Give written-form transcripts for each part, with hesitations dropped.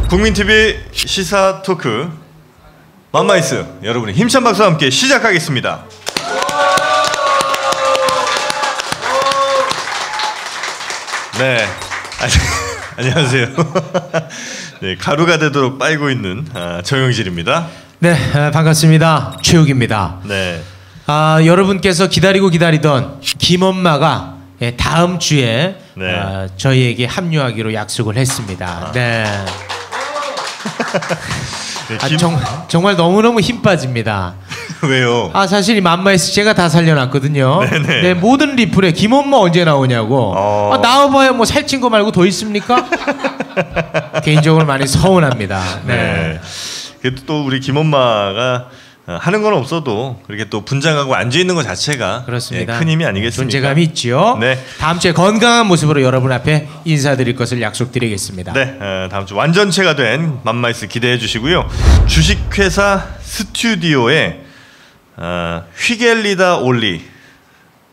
국민TV 시사 토크 맘마이스 여러분의 힘찬 박수와 함께 시작하겠습니다. 네, 안녕하세요. 네, 가루가 되도록 빨고 있는 정영실입니다. 네, 반갑습니다. 최욱입니다. 네. 여러분께서 기다리던 김엄마가 다음 주에 네. 저희에게 합류하기로 약속을 했습니다. 네. 네, 정말 너무너무 힘 빠집니다. 왜요? 사실 이 맘마이스 제가 다 살려놨거든요. 네네. 네, 모든 리플에 김엄마 언제 나오냐고. 나와봐야 뭐 살찐 거 말고 더 있습니까? 개인적으로 많이 서운합니다. 네. 그래도 또 우리 김엄마가 하는 건 없어도 그렇게 또 분장하고 앉아 있는 것 자체가 그렇습니다. 큰 힘이 아니겠습니까? 존재감이 있죠. 네. 다음 주에 건강한 모습으로 여러분 앞에 인사드릴 것을 약속드리겠습니다. 네, 다음 주 완전체가 된 맘마이스 기대해 주시고요. 주식회사 스튜디오에 휘겔리다 올리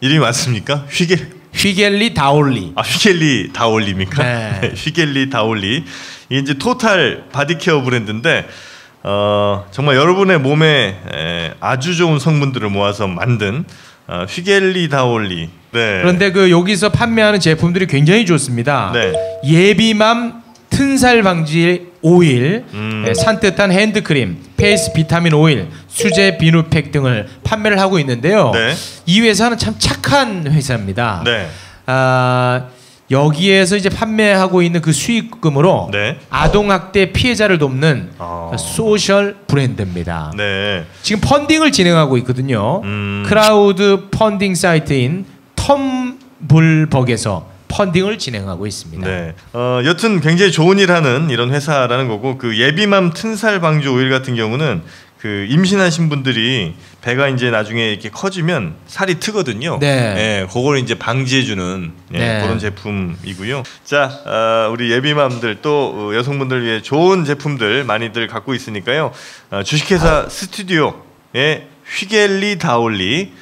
이름이 맞습니까? 휘겔리 다올리. 휘겔리 다올리입니까? 네. 휘겔리 다올리. 이게 이제 토탈 바디케어 브랜드인데 정말 여러분의 몸에 아주 좋은 성분들을 모아서 만든 휘겔리 다올리. 네. 그런데 여기서 판매하는 제품들이 굉장히 좋습니다. 네. 예비맘 튼살 방지 오일, 산뜻한 핸드크림, 페이스 비타민 오일, 수제 비누팩 등을 판매를 하고 있는데요. 네. 이 회사는 참 착한 회사입니다. 네. 여기에서 이제 판매하고 있는 그 수익금으로 네. 아동학대 피해자를 돕는 소셜 브랜드입니다. 네. 지금 펀딩을 진행하고 있거든요. 크라우드 펀딩 사이트인 텀블벅에서 펀딩을 진행하고 있습니다. 네. 여튼 굉장히 좋은 일 하는 이런 회사라는 거고, 그 예비맘 튼살 방지 오일 같은 경우는 그 임신하신 분들이 배가 이제 나중에 이렇게 커지면 살이 트거든요. 네. 그걸 이제 방지해주는 네. 그런 제품이고요. 자, 우리 예비맘들 또 여성분들 위해 좋은 제품들 많이들 갖고 있으니까요. 주식회사 스튜디오의 휘겔리 다올리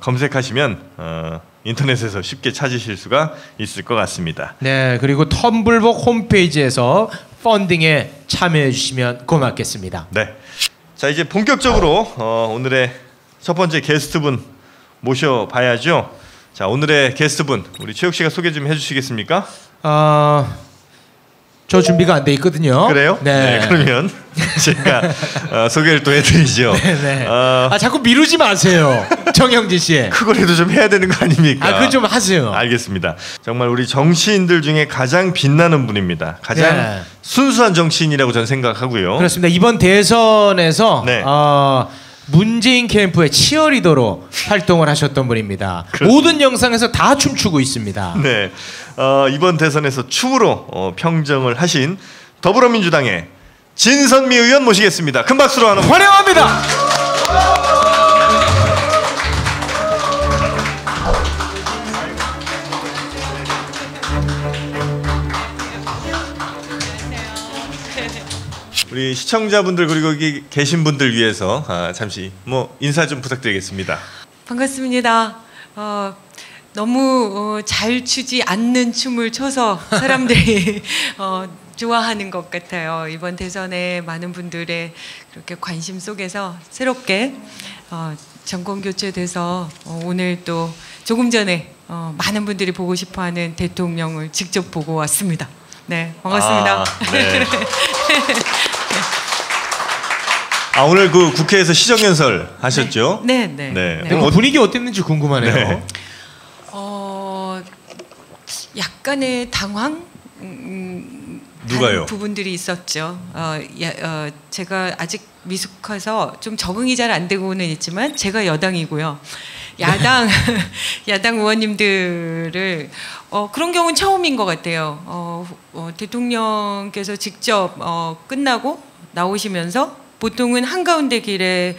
검색하시면 인터넷에서 쉽게 찾으실 수가 있을 것 같습니다. 네, 그리고 텀블벅 홈페이지에서 펀딩에 참여해 주시면 고맙겠습니다. 네. 자, 이제 본격적으로 오늘의 첫 번째 게스트분 모셔봐야죠. 자, 오늘의 게스트분 우리 최욱 씨가 소개 좀 해주시겠습니까? 저 준비가 안 돼 있거든요. 그래요? 네. 그러면 제가 소개를 또 해드리죠. 네. 자꾸 미루지 마세요, 정영진 씨. 그거라도 좀 해야 되는 거 아닙니까? 그거 좀 하세요. 알겠습니다. 정말 우리 정치인들 중에 가장 빛나는 분입니다. 가장 순수한 정치인이라고 저는 생각하고요. 그렇습니다. 이번 대선에서 네. 문재인 캠프의 치어리더로 활동을 하셨던 분입니다. 모든 영상에서 다 춤추고 있습니다. 네, 이번 대선에서 춤으로 평정을 하신 더불어민주당의 진선미 의원 모시겠습니다. 큰 박수로 환영합니다. 우리 시청자분들 그리고 여기 계신 분들 위해서 잠시 인사 좀 부탁드리겠습니다. 반갑습니다. 너무 잘 추지 않는 춤을 춰서 사람들이 좋아하는 것 같아요. 이번 대선에 많은 분들의 그렇게 관심 속에서 새롭게 정권 교체돼서 오늘 또 조금 전에 많은 분들이 보고 싶어하는 대통령을 직접 보고 왔습니다. 네, 반갑습니다. 네. 오늘 그 국회에서 시정연설 하셨죠? 네. 그 분위기 어땠는지 궁금하네요. 네. 약간의 당황 누가요? 부분들이 있었죠. 제가 아직 미숙해서 좀 적응이 잘 안 되고는 있지만 제가 여당이고요. 야당 의원님들을 그런 경우는 처음인 것 같아요. 대통령께서 직접 끝나고 나오시면서 보통은 한가운데 길에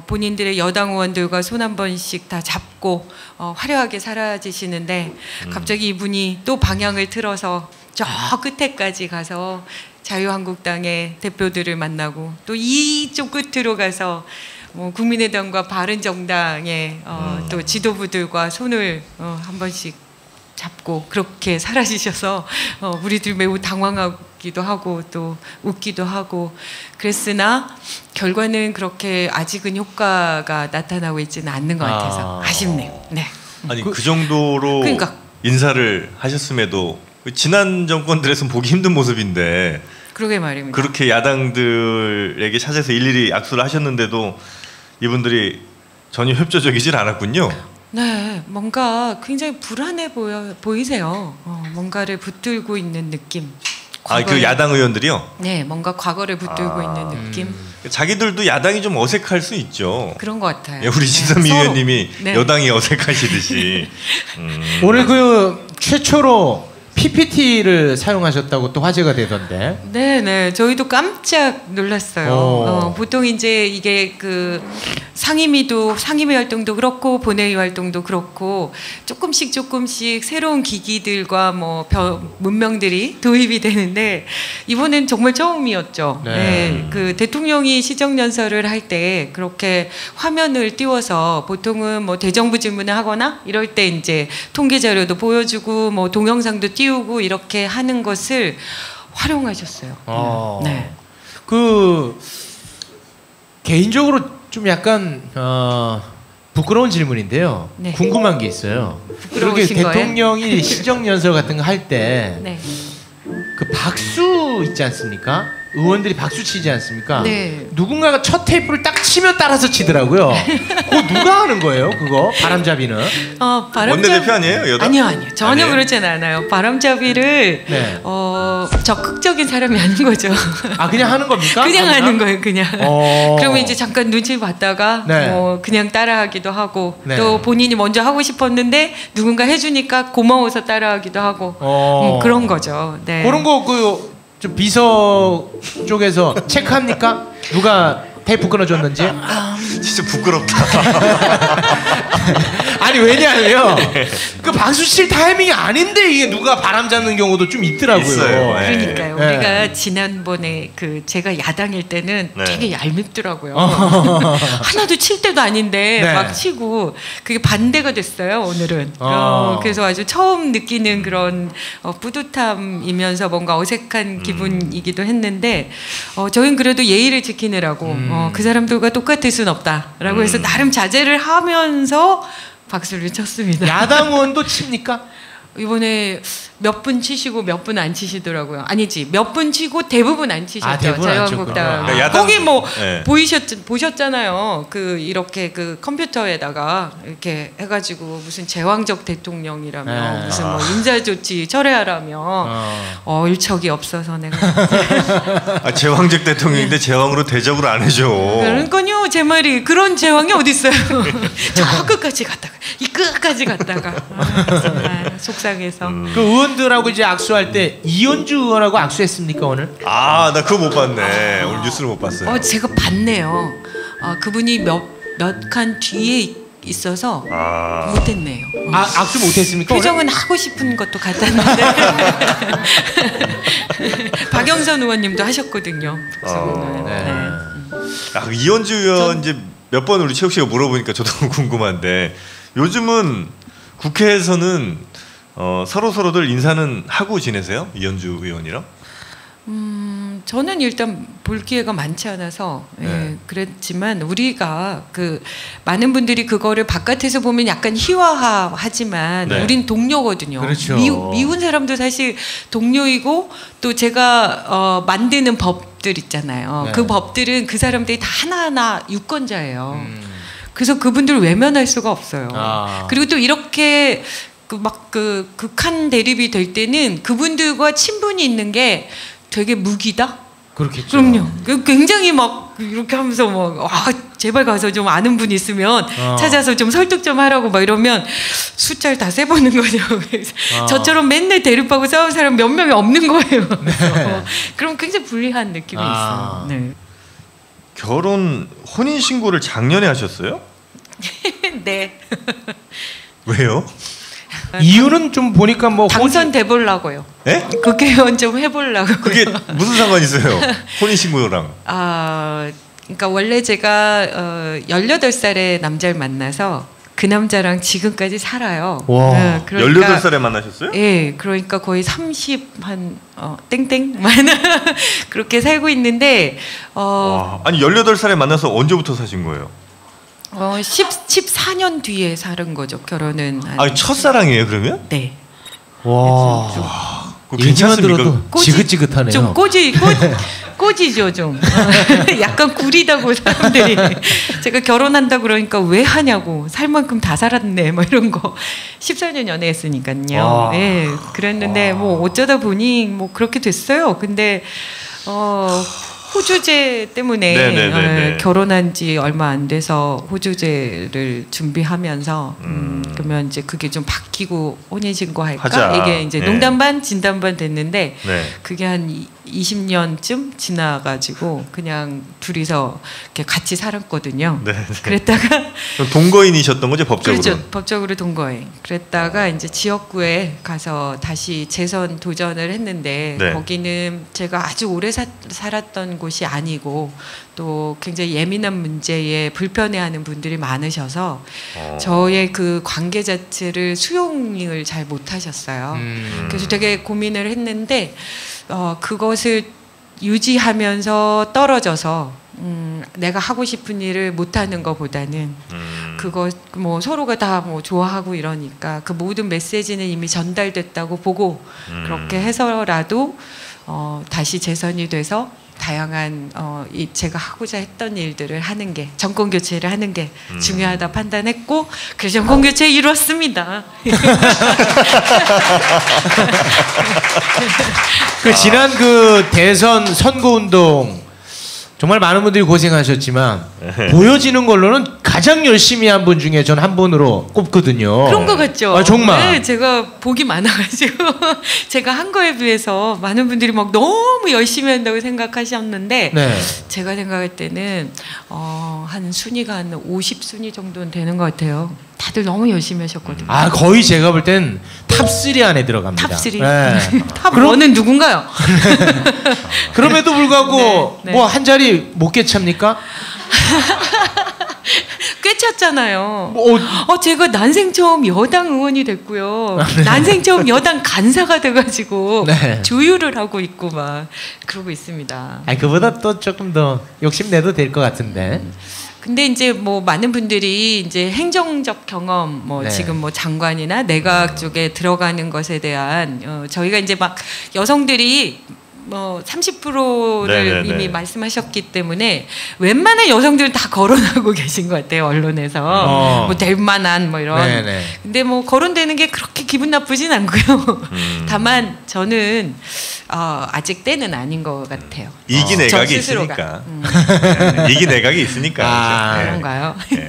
본인들의 여당 의원들과 손 한 번씩 다 잡고 화려하게 사라지시는데 갑자기 이분이 또 방향을 틀어서 저 끝에까지 가서 자유한국당의 대표들을 만나고 또 이쪽 끝으로 가서 뭐 국민의당과 바른정당의 또 지도부들과 손을 한 번씩 잡고 그렇게 사라지셔서 우리들 매우 당황하기도 하고 또 웃기도 하고 그랬으나 결과는 그렇게 아직은 효과가 나타나고 있지는 않는 것 같아서 아쉽네요. 네. 아니 그 정도로 그러니까. 인사를 하셨음에도 지난 정권들에서는 보기 힘든 모습인데 그러게 말입니다. 그렇게 야당들에게 찾아서 일일이 악수를 하셨는데도 이분들이 전혀 협조적이질 않았군요. 네, 뭔가 굉장히 불안해 보이세요. 뭔가를 붙들고 있는 느낌. 아, 그 야당 의원들이요? 네, 뭔가 과거를 붙들고 있는 느낌. 자기들도 야당이 좀 어색할 수 있죠. 그런 것 같아요. 예, 우리 지선미 서로. 의원님이 네. 여당이 어색하시듯이. 오늘 그 최초로 PPT를 사용하셨다고 또 화제가 되던데. 네, 저희도 깜짝 놀랐어요. 보통 이제 이게 그 상임위 활동도 그렇고 본회의 활동도 그렇고 조금씩 새로운 기기들과 뭐 문명들이 도입이 되는데 이번엔 정말 처음이었죠. 네, 그 대통령이 시정연설을 할 때 그렇게 화면을 띄워서 보통은 뭐 대정부 질문을 하거나 이럴 때 이제 통계 자료도 보여주고 뭐 동영상도 띄우고 이렇게 하는 것을 활용하셨어요. 네. 그 개인적으로 좀 약간 부끄러운 질문인데요. 네. 궁금한 게 있어요. 그렇게 부끄러우신 거예요? 대통령이 시정연설 같은 거 할 때 네. 그 박수 있지 않습니까? 의원들이 박수 치지 않습니까? 네. 누군가가 첫 테이프를 딱 치면 따라서 치더라고요. 그거 누가 하는 거예요? 그거 바람잡이는? 원내대표 아니에요, 여당? 아니요. 전혀 아니에요? 그렇진 않아요. 바람잡이를 네. 적극적인 사람이 아닌 거죠. 아 그냥 하는 겁니까? 그냥 하는 거예요, 그냥. 어. 그러면 이제 잠깐 눈치 봤다가 네. 그냥 따라하기도 하고 네. 또 본인이 먼저 하고 싶었는데 누군가 해주니까 고마워서 따라하기도 하고 그런 거죠. 네. 그런 거 그 좀 비서 쪽에서 체크합니까? 누가 테이프 끊어줬는지? 진짜 부끄럽다. 아니 왜냐하면 그 박수 칠 타이밍이 아닌데 이게 누가 바람 잡는 경우도 좀 있더라고요. 있어요. 네. 그러니까요. 네. 우리가 지난번에 그 제가 야당일 때는 네. 되게 얄밉더라고요. 하나도 칠 때도 아닌데 네. 막 치고 그게 반대가 됐어요. 오늘은. 그래서 아주 처음 느끼는 그런 뿌듯함이면서 뭔가 어색한 기분이기도 했는데 저희는 그래도 예의를 지키느라고 그 사람들과 똑같을 순 없다라고 해서 나름 자제를 하면서 박수를 쳤습니다. 야당 의원도 칩니까? 이번에 몇 분 치시고 몇 분 안 치시더라고요. 아니지, 몇 분 치고 대부분 안 치셨죠. 아, 대부분 안 자유한국당. 쳤구나. 그러니까 야당- 거기 뭐 네. 보셨잖아요. 그 이렇게 그 컴퓨터에다가 이렇게 해가지고 무슨 제왕적 대통령이라며 네. 무슨 뭐 인사조치 철회하라며 일척이 없어서 내가 제왕적 대통령인데 제왕으로 대접을 안 해줘. 그러니까요, 제 말이 그런 제왕이 어디 있어요? 저 끝까지 갔다가 이 끝까지 갔다가 정말 속상해서. 그 의원들하고 이제 악수할 때 이현주 의원하고 악수했습니까 오늘? 나 그거 못 봤네. 오늘 뉴스를 못 봤어요. 제가 봤네요. 그분이 몇 칸 뒤에 있어서 못했네요. 악수 못했습니까? 오늘? 표정은 하고 싶은 것도 같았는데 박영선 의원님도 하셨거든요. 그 이현주 의원 이제 몇 번 우리 최욱 씨가 물어보니까 저도 궁금한데 요즘은 국회에서는 서로들 인사는 하고 지내세요? 이현주 의원이랑? 저는 일단 볼 기회가 많지 않아서 그랬지만 우리가 그 많은 분들이 그거를 바깥에서 보면 약간 희화화하지만 네. 우린 동료거든요. 그렇죠. 미운 사람도 사실 동료이고 또 제가 만드는 법들 있잖아요. 네. 그 법들은 그 사람들이 다 하나하나 유권자예요. 그래서 그분들을 외면할 수가 없어요. 그리고 또 이렇게 그 극한 대립이 될 때는 그분들과 친분이 있는 게 되게 무기다. 그렇겠죠. 그럼요. 굉장히 막 이렇게 하면서 막 제발 가서 좀 아는 분 있으면 찾아서 좀 설득 좀 하라고 막 이러면 숫자를 다 세보는 거죠. 그래서 저처럼 맨날 대립하고 싸운 사람 몇 명이 없는 거예요. 그럼 굉장히 불리한 느낌이 있어요. 네. 결혼 혼인 신고를 작년에 하셨어요? 네. 왜요? 이유는 좀 보니까 뭐 당선돼 보려고요. 예? 국회의원 좀 해보려고. 그게 무슨 상관 있어요? 혼인 신고랑? 그러니까 원래 제가 18살에 남자를 만나서 그 남자랑 지금까지 살아요. 와. 네, 그러니까, 18살에 만나셨어요? 예, 그러니까 거의 땡땡 그렇게 살고 있는데 와, 아니 18살에 만나서 언제부터 사신 거예요? 14년 뒤에 사는 거죠. 결혼은. 아니 첫사랑이에요 그러면? 네. 와. 그거 얘기만 괜찮습니까? 들어도 지긋지긋하네요. 좀 꼬지죠 좀. 약간 구리다고 사람들이. 제가 결혼한다 그러니까 왜 하냐고. 살 만큼 다 살았네 뭐 이런 거. 14년 연애했으니까요. 예. 그랬는데 뭐 어쩌다 보니 뭐 그렇게 됐어요. 근데 호주제 때문에 결혼한 지 얼마 안 돼서 호주제를 준비하면서 그러면 이제 그게 좀 바뀌고 혼인신고 할까? 하자. 이게 이제 농담 반 진담 반 됐는데 네. 그게 한 20년쯤 지나가지고 그냥 둘이서 이렇게 같이 살았거든요. 네. 그랬다가 그럼 동거인이셨던 거죠 법적으로? 그렇죠. 법적으로 동거인. 그랬다가 이제 지역구에 가서 다시 재선 도전을 했는데 네. 거기는 제가 아주 오래 살았던 곳이 아니고 또 굉장히 예민한 문제에 불편해하는 분들이 많으셔서 저의 그 관계 자체를 수용을 잘 못하셨어요. 그래서 되게 고민을 했는데 그것을 유지하면서 떨어져서 내가 하고 싶은 일을 못하는 것보다는 그거 뭐 서로가 다 뭐 좋아하고 이러니까 그 모든 메시지는 이미 전달됐다고 보고 그렇게 해서라도 다시 재선이 돼서 다양한 제가 하고자 했던 일들을 하는 게 정권 교체를 하는 게 중요하다 판단했고 그래서 정권 교체 이뤘습니다. 그 지난 그 대선 선거운동 정말 많은 분들이 고생하셨지만 보여지는 걸로는 가장 열심히 한 분 중에 전 한 분으로 꼽거든요. 그런 것 같죠. 아, 정말. 네, 제가 복이 많아가지고 제가 한 거에 비해서 많은 분들이 막 너무 열심히 한다고 생각하셨는데 네. 제가 생각할 때는 한 순위가 한 50순위 정도는 되는 것 같아요. 다들 너무 열심히 하셨거든요. 아 거의 제가 볼 땐 탑3 안에 들어갑니다. 탑3. 네. 탑1은 누군가요? 그럼에도 불구하고 네. 뭐 한 자리 못 깨찹니까? 꿰찼잖아요. 제가 난생 처음 여당 의원이 됐고요. 난생 처음 여당 간사가 돼가지고 네. 조율을 하고 있고 막 그러고 있습니다. 아 그보다 또 조금 더 욕심내도 될 것 같은데. 근데 이제 뭐 많은 분들이 이제 행정적 경험, 뭐 네. 지금 뭐 장관이나 내각 쪽에 들어가는 것에 대한 저희가 이제 막 여성들이 뭐 30%를 네네네. 이미 말씀하셨기 때문에 웬만한 여성들은 다 거론하고 계신 것 같아요 언론에서 뭐 될 만한 뭐 이런. 네네. 근데 뭐 거론되는 게 그렇게 기분 나쁘진 않고요. 다만 저는 아직 때는 아닌 것 같아요. 이기 저 내각이 스스로가. 있으니까. 이기 내각이 있으니까. 아, 그렇죠? 그런가요? 네.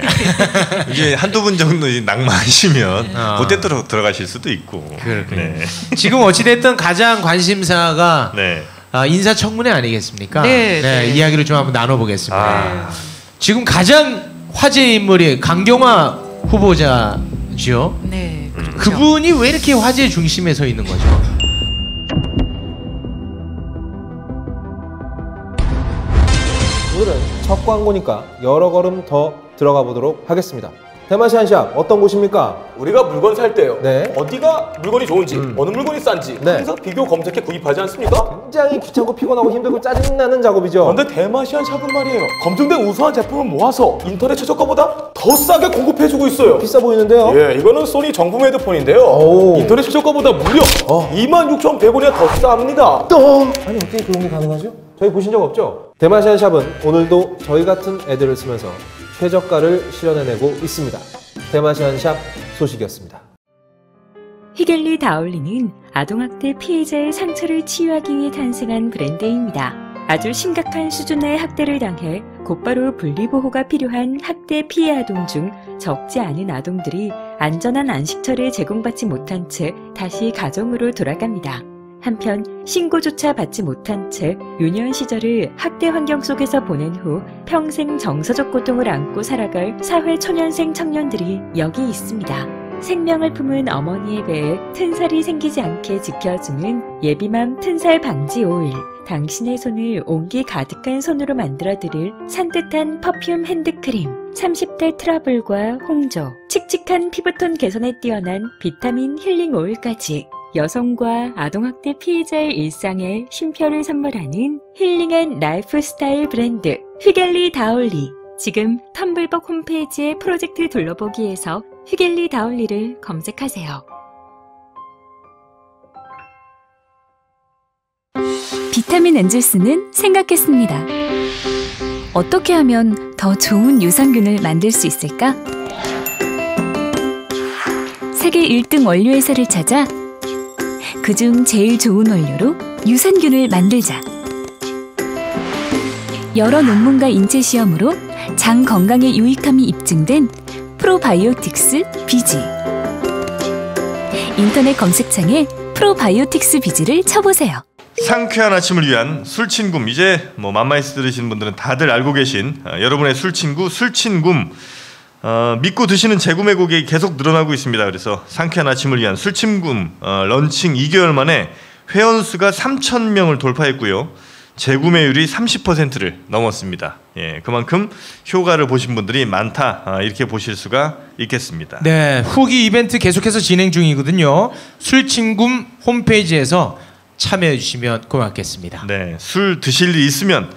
이게 한두 분 정도 낙마하시면 그때 들어가실 수도 있고. 그렇군요. 네. 지금 어찌됐든 가장 관심사가 네. 인사청문회 아니겠습니까? 네, 네. 이야기를 좀 한번 나눠보겠습니다. 아. 지금 가장 화제 인물이 강경화 후보자죠. 네, 그렇죠. 그분이 왜 이렇게 화제 중심에 서 있는 거죠? 오늘은 첫 광고니까 여러 걸음 더 들어가 보도록 하겠습니다. 대마시안샵 어떤 곳입니까? 우리가 물건 살 때요. 네. 어디가 물건이 좋은지, 어느 물건이 싼지 네. 항상 비교 검색해 구입하지 않습니까? 굉장히 귀찮고 피곤하고 힘들고 짜증나는 작업이죠. 그런데 대마시안 샵은 말이에요. 검증된 우수한 제품을 모아서 인터넷 최저가보다 더 싸게 공급해주고 있어요. 비싸 보이는데요? 예, 이거는 소니 정품 헤드폰인데요. 오. 인터넷 최저가보다 무려 26,100원이나 더 쌉니다. 아니 어떻게 그런 게 가능하죠? 저희 보신 적 없죠? 대마시안샵은 오늘도 저희 같은 애들을 쓰면서 최저가를 실현해내고 있습니다. 대마시안샵 소식이었습니다. 히겔리 다올리는 아동학대 피해자의 상처를 치유하기 위해 탄생한 브랜드입니다. 아주 심각한 수준의 학대를 당해 곧바로 분리보호가 필요한 학대 피해 아동 중 적지 않은 아동들이 안전한 안식처를 제공받지 못한 채 다시 가정으로 돌아갑니다. 한편 신고조차 받지 못한 채 유년 시절을 학대 환경 속에서 보낸 후 평생 정서적 고통을 안고 살아갈 사회 초년생 청년들이 여기 있습니다. 생명을 품은 어머니의 배에 튼살이 생기지 않게 지켜주는 예비맘 튼살 방지 오일. 당신의 손을 온기 가득한 손으로 만들어드릴 산뜻한 퍼퓸 핸드크림. 30대 트러블과 홍조, 칙칙한 피부톤 개선에 뛰어난 비타민 힐링 오일까지. 여성과 아동학대 피해자의 일상에 쉼표를 선물하는 힐링 앤 라이프 스타일 브랜드 휘겔리 다올리. 지금 텀블벅 홈페이지의 프로젝트 둘러보기에서 휘겔리 다올리를 검색하세요. 비타민 엔젤스는 생각했습니다. 어떻게 하면 더 좋은 유산균을 만들 수 있을까? 세계 1등 원료 회사를 찾아 그중 제일 좋은 원료로 유산균을 만들자. 여러 논문과 인체 시험으로 장 건강에 유익함이 입증된 프로바이오틱스 비지. 인터넷 검색창에 프로바이오틱스 비지를 쳐보세요. 상쾌한 아침을 위한 술친굼. 이제 뭐 맘마이스 들으시는 분들은 다들 알고 계신 여러분의 술친구 술친굼. 믿고 드시는 재구매 고객이 계속 늘어나고 있습니다. 그래서 상쾌한 아침을 위한 술친굼 런칭 2개월 만에 회원수가 3,000명을 돌파했고요. 재구매율이 30%를 넘었습니다. 예, 그만큼 효과를 보신 분들이 많다, 이렇게 보실 수가 있겠습니다. 네, 후기 이벤트 계속해서 진행 중이거든요. 술친굼 홈페이지에서 참여해 주시면 고맙겠습니다. 네, 술 드실 일 있으면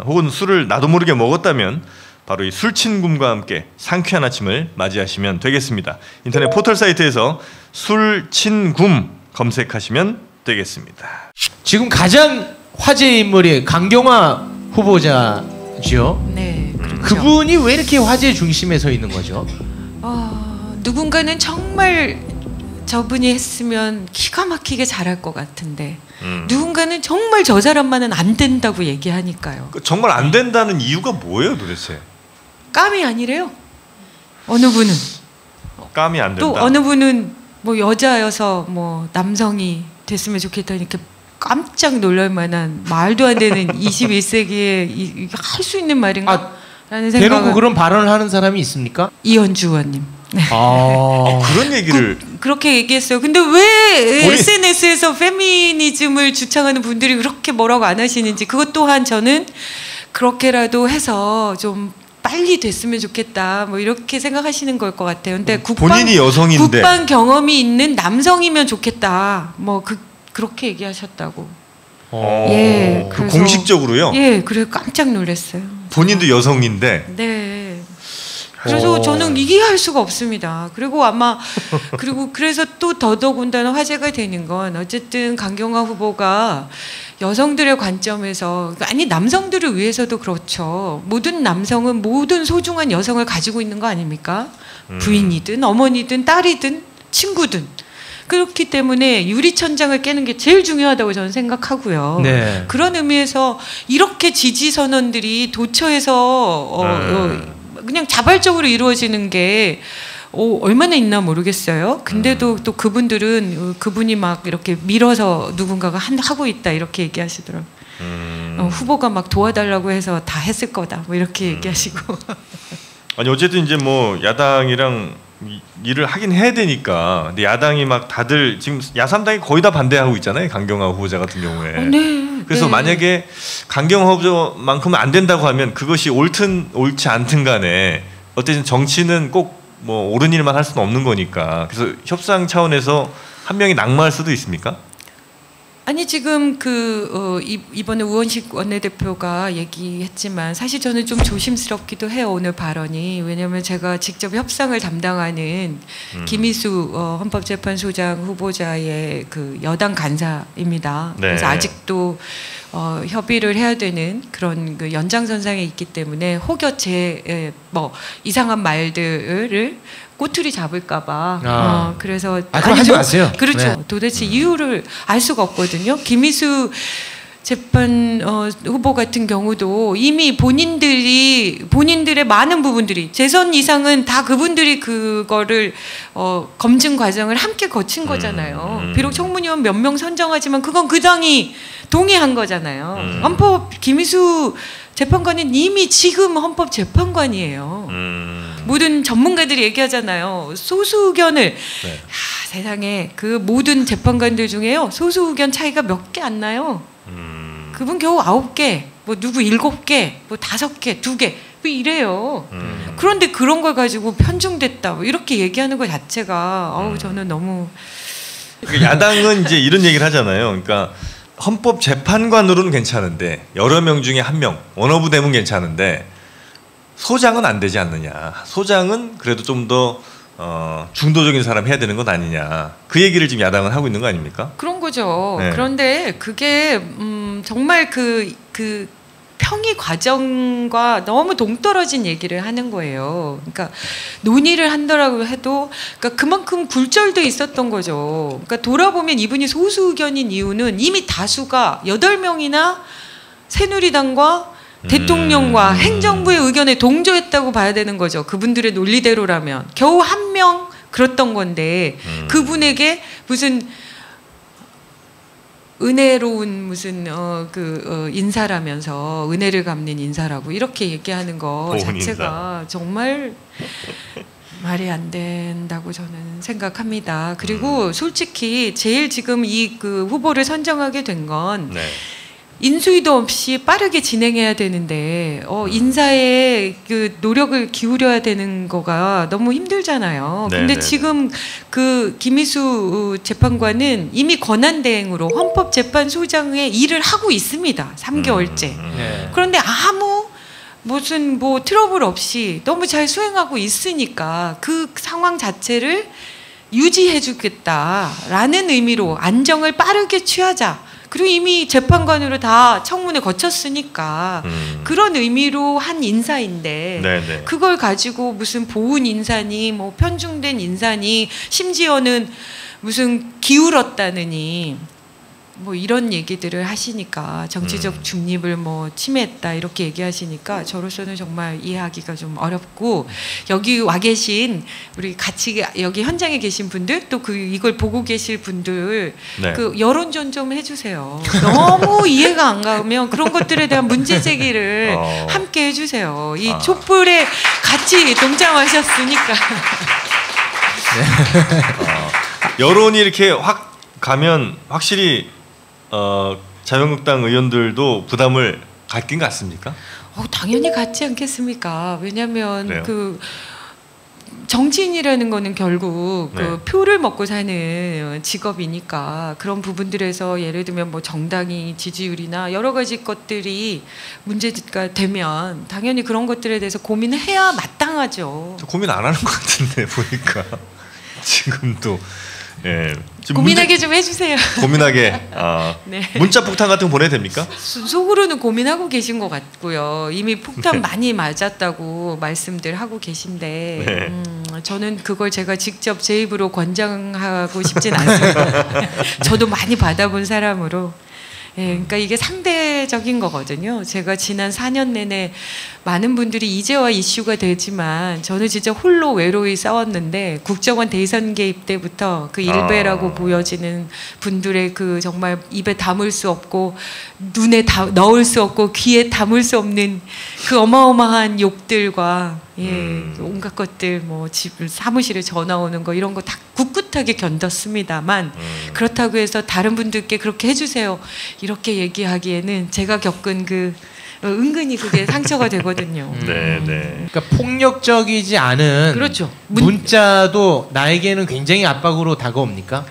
혹은 술을 나도 모르게 먹었다면 바로 이 술친굼과 함께 상쾌한 아침을 맞이하시면 되겠습니다. 인터넷 포털 사이트에서 술친굼 검색하시면 되겠습니다. 지금 가장 화제의 인물이 강경화 후보자죠. 네, 그렇죠. 그분이 왜 이렇게 화제 중심에 서 있는 거죠? 누군가는 정말 저분이 했으면 기가 막히게 잘할 것 같은데 누군가는 정말 저 사람만은 안 된다고 얘기하니까요. 정말 안 된다는 이유가 뭐예요, 도대체? 깜이 아니래요. 어느 분은 깜이 안 된다. 또 어느 분은 뭐 여자여서 뭐 남성이 됐으면 좋겠다 이렇게 깜짝 놀랄 만한 말도 안 되는 21세기에 할 수 있는 말인가? 라는 생각을. 대놓고 그런 발언을 하는 사람이 있습니까? 이현주 의원님. 네. 그런 얘기를 그렇게 얘기했어요. 근데 왜 SNS에서 페미니즘을 주창하는 분들이 그렇게 뭐라고 안 하시는지 그것 또한 저는 그렇게라도 해서 좀 빨리 됐으면 좋겠다 뭐 이렇게 생각하시는 걸 것 같아요. 근데 본인이 여성인데 국방 경험이 있는 남성이면 좋겠다 뭐 그렇게 얘기하셨다고. 예, 그 공식적으로요? 예, 그래 깜짝 놀랐어요. 본인도 여성인데. 네. 그래서 저는 이해할 수가 없습니다. 그리고 그래서 또 더더군다나 화제가 되는 건 어쨌든 강경화 후보가 여성들의 관점에서 아니 남성들을 위해서도 그렇죠. 모든 남성은 모든 소중한 여성을 가지고 있는 거 아닙니까? 부인이든 어머니든 딸이든 친구든. 그렇기 때문에 유리천장을 깨는 게 제일 중요하다고 저는 생각하고요. 네. 그런 의미에서 이렇게 지지 선언들이 도처에서 그냥 자발적으로 이루어지는 게 얼마나 있나 모르겠어요. 근데도 또 그분이 막 이렇게 밀어서 누군가가 하고 있다 이렇게 얘기하시더라고요. 후보가 막 도와달라고 해서 다 했을 거다 뭐 이렇게 얘기하시고. 아니 어쨌든 이제 뭐 야당이랑 일을 하긴 해야 되니까. 근데 야당이 막 다들 지금 야3당이 거의 다 반대하고 있잖아요. 강경화 후보자 같은 경우에. 네. 그래서 네. 만약에 강경화 후보자만큼은 안 된다고 하면 그것이 옳지 않든 간에 어쨌든 정치는 꼭 뭐 옳은 일만 할 수는 없는 거니까. 그래서 협상 차원에서 한 명이 낙마할 수도 있습니까? 아니 지금 이번에 우원식 원내대표가 얘기했지만 사실 저는 좀 조심스럽기도 해요. 오늘 발언이. 왜냐하면 제가 직접 협상을 담당하는 김희수 헌법재판소장 후보자의 그 여당 간사입니다. 네. 그래서 아직도 협의를 해야 되는 그런 그 연장선상에 있기 때문에 혹여 제 뭐 이상한 말들을 꼬투리 잡을까봐. 그래서 그럼 하지 마세요. 그렇죠. 네. 도대체 이유를 알 수가 없거든요. 김희수 재판 후보 같은 경우도 이미 본인들의 많은 부분들이 재선 이상은 다 그분들이 그거를 검증 과정을 함께 거친 거잖아요. 비록 청문위원 몇 명 선정하지만 그건 그 당이 동의한 거잖아요. 김희수 재판관은 이미 지금 헌법재판관이에요. 모든 전문가들이 얘기하잖아요. 소수 의견을 세상에 그 모든 재판관들 중에요. 소수 의견 차이가 몇 개 안 나요. 그분 겨우 9개, 뭐 누구 7개, 뭐 5개, 2개 뭐 이래요. 그런데 그런 걸 가지고 편중됐다 뭐 이렇게 얘기하는 것 자체가 저는 너무 그러니까 야당은 이제 이런 얘기를 하잖아요. 그러니까 헌법재판관으로는 괜찮은데 여러 명 중에 한 명 원어브 되면 괜찮은데 소장은 안 되지 않느냐. 소장은 그래도 좀 더 중도적인 사람 해야 되는 것 아니냐. 그 얘기를 지금 야당은 하고 있는 거 아닙니까? 그런 거죠. 네. 그런데 그게 정말 그 평의 과정과 너무 동떨어진 얘기를 하는 거예요. 그러니까 논의를 한다라고 해도 그러니까 그만큼 굴절돼 있었던 거죠. 그러니까 돌아보면 이분이 소수 의견인 이유는 이미 다수가 8명이나 새누리당과 대통령과 행정부의 의견에 동조했다고 봐야 되는 거죠. 그분들의 논리대로라면 겨우 한 명 그랬던 건데 그분에게 무슨 은혜로운 무슨 인사라면서 은혜를 갚는 인사라고 이렇게 얘기하는 거 자체가 정말 말이 안 된다고 저는 생각합니다. 그리고 솔직히 제일 지금 이 그 후보를 선정하게 된 건 인수위도 없이 빠르게 진행해야 되는데 인사에 그 노력을 기울여야 되는 거가 너무 힘들잖아요. 근데 지금 그 김희수 재판관은 이미 권한대행으로 헌법재판소장의 일을 하고 있습니다. 3개월째. 그런데 아무 무슨 뭐 트러블 없이 너무 잘 수행하고 있으니까 그 상황 자체를 유지해주겠다라는 의미로 안정을 빠르게 취하자. 그리고 이미 재판관으로 다 청문회 거쳤으니까 그런 의미로 한 인사인데 그걸 가지고 무슨 보훈 인사니 뭐 편중된 인사니 심지어는 무슨 기울었다느니 뭐 이런 얘기들을 하시니까 정치적 중립을 뭐 침해했다 이렇게 얘기하시니까 저로서는 정말 이해하기가 좀 어렵고 여기 와 계신 우리 같이 여기 현장에 계신 분들 또 그 이걸 보고 계실 분들 그 여론전 좀 해주세요. 너무 이해가 안 가면 그런 것들에 대한 문제 제기를 함께 해주세요. 이 촛불에 같이 동참하셨으니까. 여론이 이렇게 확 가면 확실히 자유한국당 의원들도 부담을 갖긴 갖습니까? 당연히 갖지 않겠습니까? 왜냐하면 그 정치인이라는 거는 결국 그 표를 먹고 사는 직업이니까 그런 부분들에서 예를 들면 뭐 정당이 지지율이나 여러 가지 것들이 문제가 되면 당연히 그런 것들에 대해서 고민을 해야 마땅하죠. 고민 안 하는 것 같은데 보니까 지금도. 고민하게 좀 해주세요. 고민하게. 문자 폭탄 같은 거 보내도 됩니까? 속으로는 고민하고 계신 것 같고요. 이미 폭탄 많이 맞았다고 말씀들 하고 계신데 저는 그걸 제가 직접 제 입으로 권장하고 싶진 않습니다. 저도 많이 받아본 사람으로. 그러니까 이게 상대적인 거거든요. 제가 지난 4년 내내 많은 분들이 이제와 이슈가 되지만 저는 진짜 홀로 외로이 싸웠는데 국정원 대선 개입 때부터 그 일배라고 보여지는 분들의 그 정말 입에 담을 수 없고 눈에 넣을 수 없고 귀에 담을 수 없는 그 어마어마한 욕들과 온갖 것들 뭐 집 사무실에 전화 오는 거 이런 거 다 꿋꿋하게 견뎠습니다만 그렇다고 해서 다른 분들께 그렇게 해주세요 이렇게 얘기하기에는 제가 겪은 그 은근히 그게 상처가 되거든요. 그러니까 폭력적이지 않은 그렇죠. 문자도 나에게는 굉장히 압박으로 다가옵니까?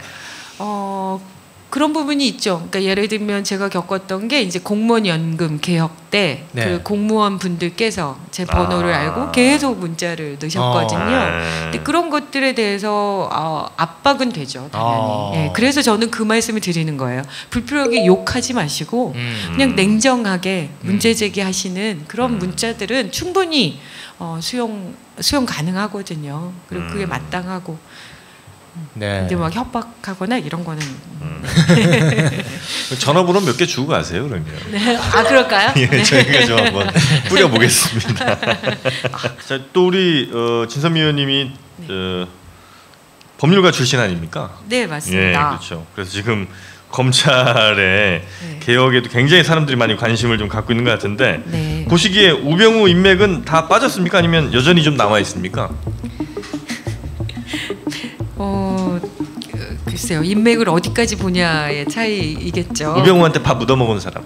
그런 부분이 있죠. 그러니까 예를 들면 제가 겪었던 게 이제 공무원 연금 개혁 때 그 공무원 분들께서 제 번호를 알고 계속 문자를 넣으셨거든요. 근데 그런 것들에 대해서 압박은 되죠, 당연히. 그래서 저는 그 말씀을 드리는 거예요. 불필요하게 욕하지 마시고 그냥 냉정하게 문제 제기하시는 그런 문자들은 충분히 수용 가능하거든요. 그리고 그게 마땅하고. 근데 막 협박하거나 이런 거는 전화번호 몇 개 주고 가세요 그러면. 그럴까요? 저희가 좀 한번 뿌려보겠습니다. 자, 또 우리 진선미 의원님이 법률가 출신 아닙니까? 네, 맞습니다. 그렇죠. 그래서 지금 검찰의 네. 개혁에도 굉장히 사람들이 많이 관심을 좀 갖고 있는 것 같은데 네. 보시기에 우병우 인맥은 다 빠졌습니까? 아니면 여전히 좀 남아 있습니까? 글쎄요. 인맥을 어디까지 보냐의 차이이겠죠. 우병우한테 밥 묻어먹은 사람.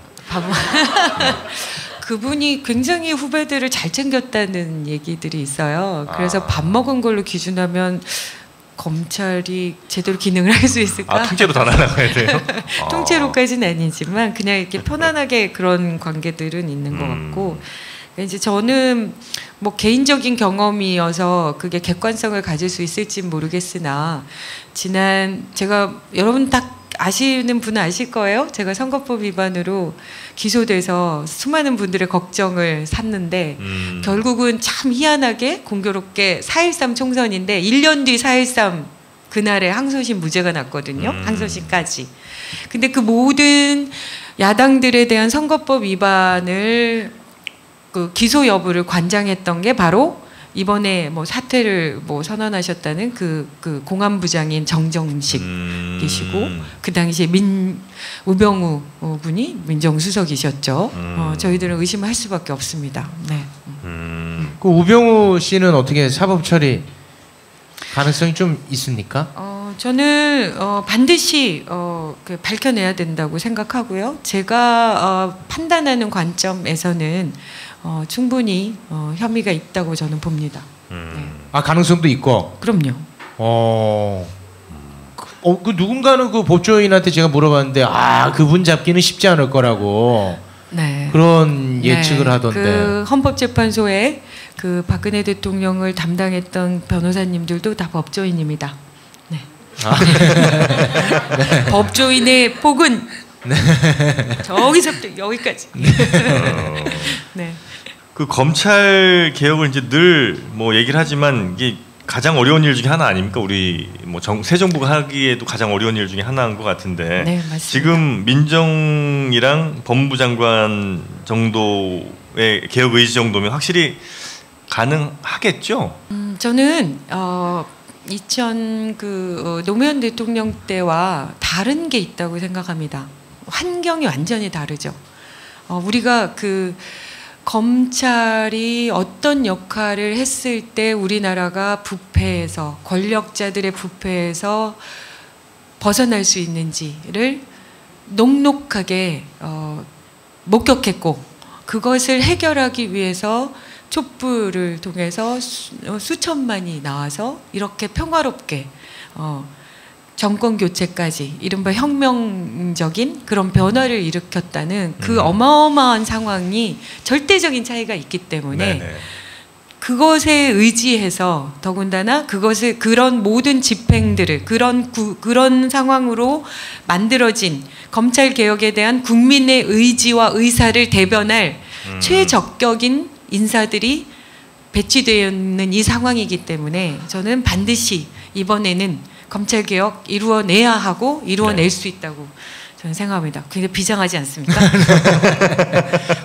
그분이 굉장히 후배들을 잘 챙겼다는 얘기들이 있어요. 그래서 밥 먹은 걸로 기준하면 검찰이 제대로 기능을 할 수 있을까? 통째로 다 날아가야 돼요? 통째로까지는 아니지만 그냥 이렇게 편안하게 그런 관계들은 있는 것 같고 이제 저는 뭐 개인적인 경험이어서 그게 객관성을 가질 수 있을지 모르겠으나 제가 여러분 딱 아시는 분은 아실 거예요. 제가 선거법 위반으로 기소돼서 수많은 분들의 걱정을 샀는데 결국은 참 희한하게 공교롭게 4.13 총선인데 1년 뒤 4.13 그날에 항소심 무죄가 났거든요. 항소심까지. 근데 그 모든 야당들에 대한 선거법 위반을 그 기소 여부를 관장했던 게 바로 이번에 뭐 사퇴를 뭐 선언하셨다는 그 공안부장인 정정식 계시고 그 당시에 우병우 분이 민정수석이셨죠. 저희들은 의심할 수밖에 없습니다. 네. 그 우병우 씨는 어떻게 사법 처리 가능성이 좀 있습니까? 저는 반드시 밝혀내야 된다고 생각하고요. 제가 판단하는 관점에서는 충분히 혐의가 있다고 저는 봅니다. 네. 가능성도 있고. 그럼요. 그 누군가는 그 법조인한테 제가 물어봤는데 그분 잡기는 쉽지 않을 거라고. 네. 그런 예측을 하던데. 그 헌법재판소에 그 박근혜 대통령을 담당했던 변호사님들도 다 법조인입니다. 네. 네. 법조인의 폭은 저기서부터 여기까지. 네. 그 검찰 개혁을 이제 늘 뭐 얘기를 하지만 이게 가장 어려운 일 중에 하나 아닙니까? 우리 뭐 새 정부가 하기에도 가장 어려운 일 중에 하나인 것 같은데 네, 맞습니다. 지금 민정이랑 법무부 장관 정도의 개혁 의지 정도면 확실히 가능하겠죠? 저는 노무현 대통령 때와 다른 게 있다고 생각합니다. 환경이 완전히 다르죠. 우리가 검찰이 어떤 역할을 했을 때 우리나라가 부패에서 권력자들의 부패에서 벗어날 수 있는지를 녹록하게 목격했고 그것을 해결하기 위해서 촛불을 통해서 수천만이 나와서 이렇게 평화롭게 정권 교체까지 이른바 혁명적인 그런 변화를 일으켰다는 그 어마어마한 상황이 절대적인 차이가 있기 때문에 네네. 그것에 의지해서 더군다나 그런 모든 집행들을 그런 상황으로 만들어진 검찰 개혁에 대한 국민의 의지와 의사를 대변할 최적격인 인사들이 배치되어 있는 이 상황이기 때문에 저는 반드시 이번에는 검찰 개혁 이루어내야 하고 이루어낼 수 있다고 저는 생각합니다. 굉장히 비장하지 않습니까?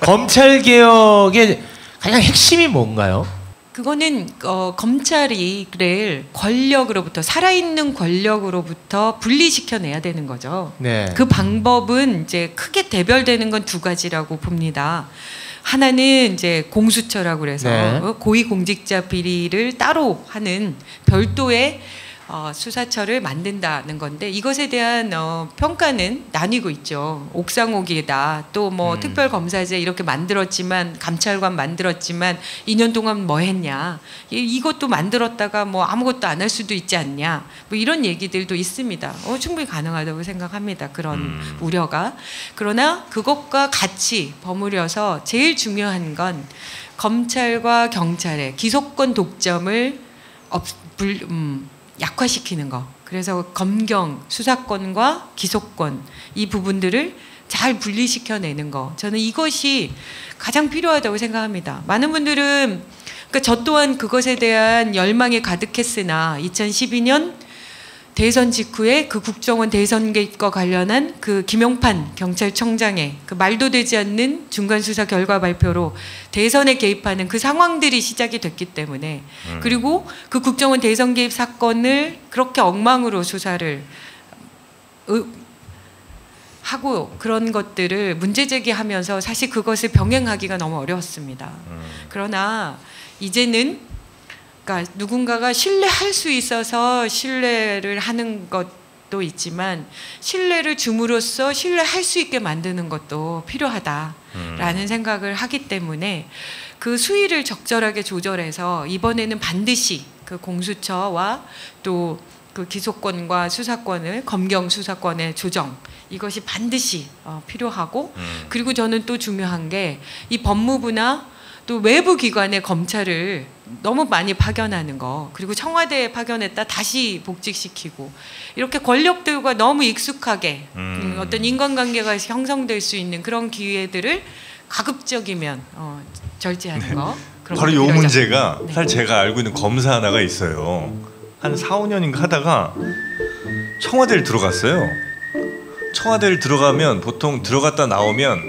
검찰 개혁의 가장 핵심이 뭔가요? 그거는 검찰이 권력으로부터 살아있는 권력으로부터 분리시켜내야 되는 거죠. 네. 그 방법은 이제 크게 대별되는 건 두 가지라고 봅니다. 하나는 이제 공수처라고 그래서 네. 고위공직자 비리를 따로 하는 별도의 수사처를 만든다는 건데 이것에 대한 평가는 나뉘고 있죠. 옥상옥이다. 또 뭐 특별검사제 이렇게 만들었지만 감찰관 만들었지만 2년 동안 뭐 했냐. 이것도 만들었다가 뭐 아무것도 안 할 수도 있지 않냐. 뭐 이런 얘기들도 있습니다. 충분히 가능하다고 생각합니다. 그런 우려가. 그러나 그것과 같이 버무려서 제일 중요한 건 검찰과 경찰의 기소권 독점을 약화시키는 거. 그래서 검경 수사권과 기소권 이 부분들을 잘 분리시켜내는 거. 저는 이것이 가장 필요하다고 생각합니다. 많은 분들은 그러니까 저 또한 그것에 대한 열망이 가득했으나 2012년 대선 직후에 그 국정원 대선 개입과 관련한 그 김용판 경찰청장의 그 말도 되지 않는 중간 수사 결과 발표로 대선에 개입하는 그 상황들이 시작이 됐기 때문에 그리고 그 국정원 대선 개입 사건을 그렇게 엉망으로 수사를 하고 그런 것들을 문제 제기하면서 사실 그것을 병행하기가 너무 어려웠습니다. 그러나 이제는 그러니까 누군가가 신뢰할 수 있어서 신뢰를 하는 것도 있지만 신뢰를 줌으로써 신뢰할 수 있게 만드는 것도 필요하다라는 생각을 하기 때문에 그 수위를 적절하게 조절해서 이번에는 반드시 그 공수처와 또 그 기소권과 수사권을 검경 수사권의 조정 이것이 반드시 필요하고 그리고 저는 또 중요한 게 이 법무부나 또 외부 기관의 검찰을 너무 많이 파견하는 거 그리고 청와대에 파견했다 다시 복직시키고 이렇게 권력들과 너무 익숙하게 어떤 인간관계가 형성될 수 있는 그런 기회들을 가급적이면 절제하는 거. 그런 바로 거 요 필요하지 문제가 않습니까? 사실 제가 알고 있는 검사 하나가 있어요. 한 4, 5년인가 하다가 청와대를 들어갔어요. 청와대를 들어가면 보통 들어갔다 나오면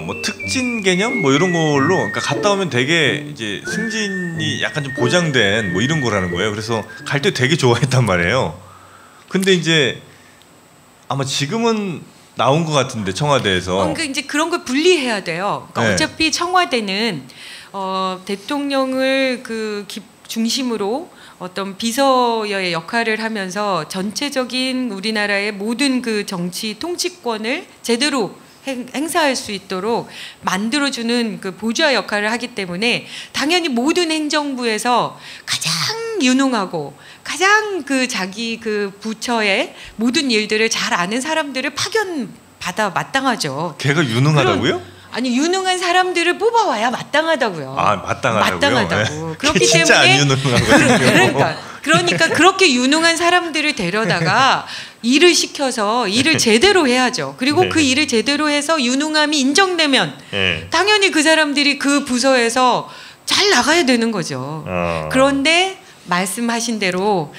뭐 특진 개념 뭐 이런 걸로 그러니까 갔다 오면 되게 이제 승진이 약간 좀 보장된 뭐 이런 거라는 거예요. 그래서 갈 때 되게 좋아했단 말이에요. 근데 이제 아마 지금은 나온 것 같은데 청와대에서 그러니까 이제 그런 걸 분리해야 돼요. 그러니까 네. 어차피 청와대는 대통령을 그 중심으로 어떤 비서의 역할을 하면서 전체적인 우리나라의 모든 그 정치 통치권을 제대로 행사할 수 있도록 만들어주는 그 보좌 역할을 하기 때문에 당연히 모든 행정부에서 가장 유능하고 가장 그 자기 그 부처의 모든 일들을 잘 아는 사람들을 파견받아 마땅하죠. 걔가 유능하다고요? 아니 유능한 사람들을 뽑아와야 마땅하다고요. 아 마땅하다고요? 마땅하다고. 네. 그렇기 진짜 때문에 안 유능하거든요. 그러니까 그렇게 유능한 사람들을 데려다가 일을 시켜서 일을 제대로 해야죠. 그리고 네. 그 일을 제대로 해서 유능함이 인정되면 네. 당연히 그 사람들이 그 부서에서 잘 나가야 되는 거죠. 그런데 말씀하신 대로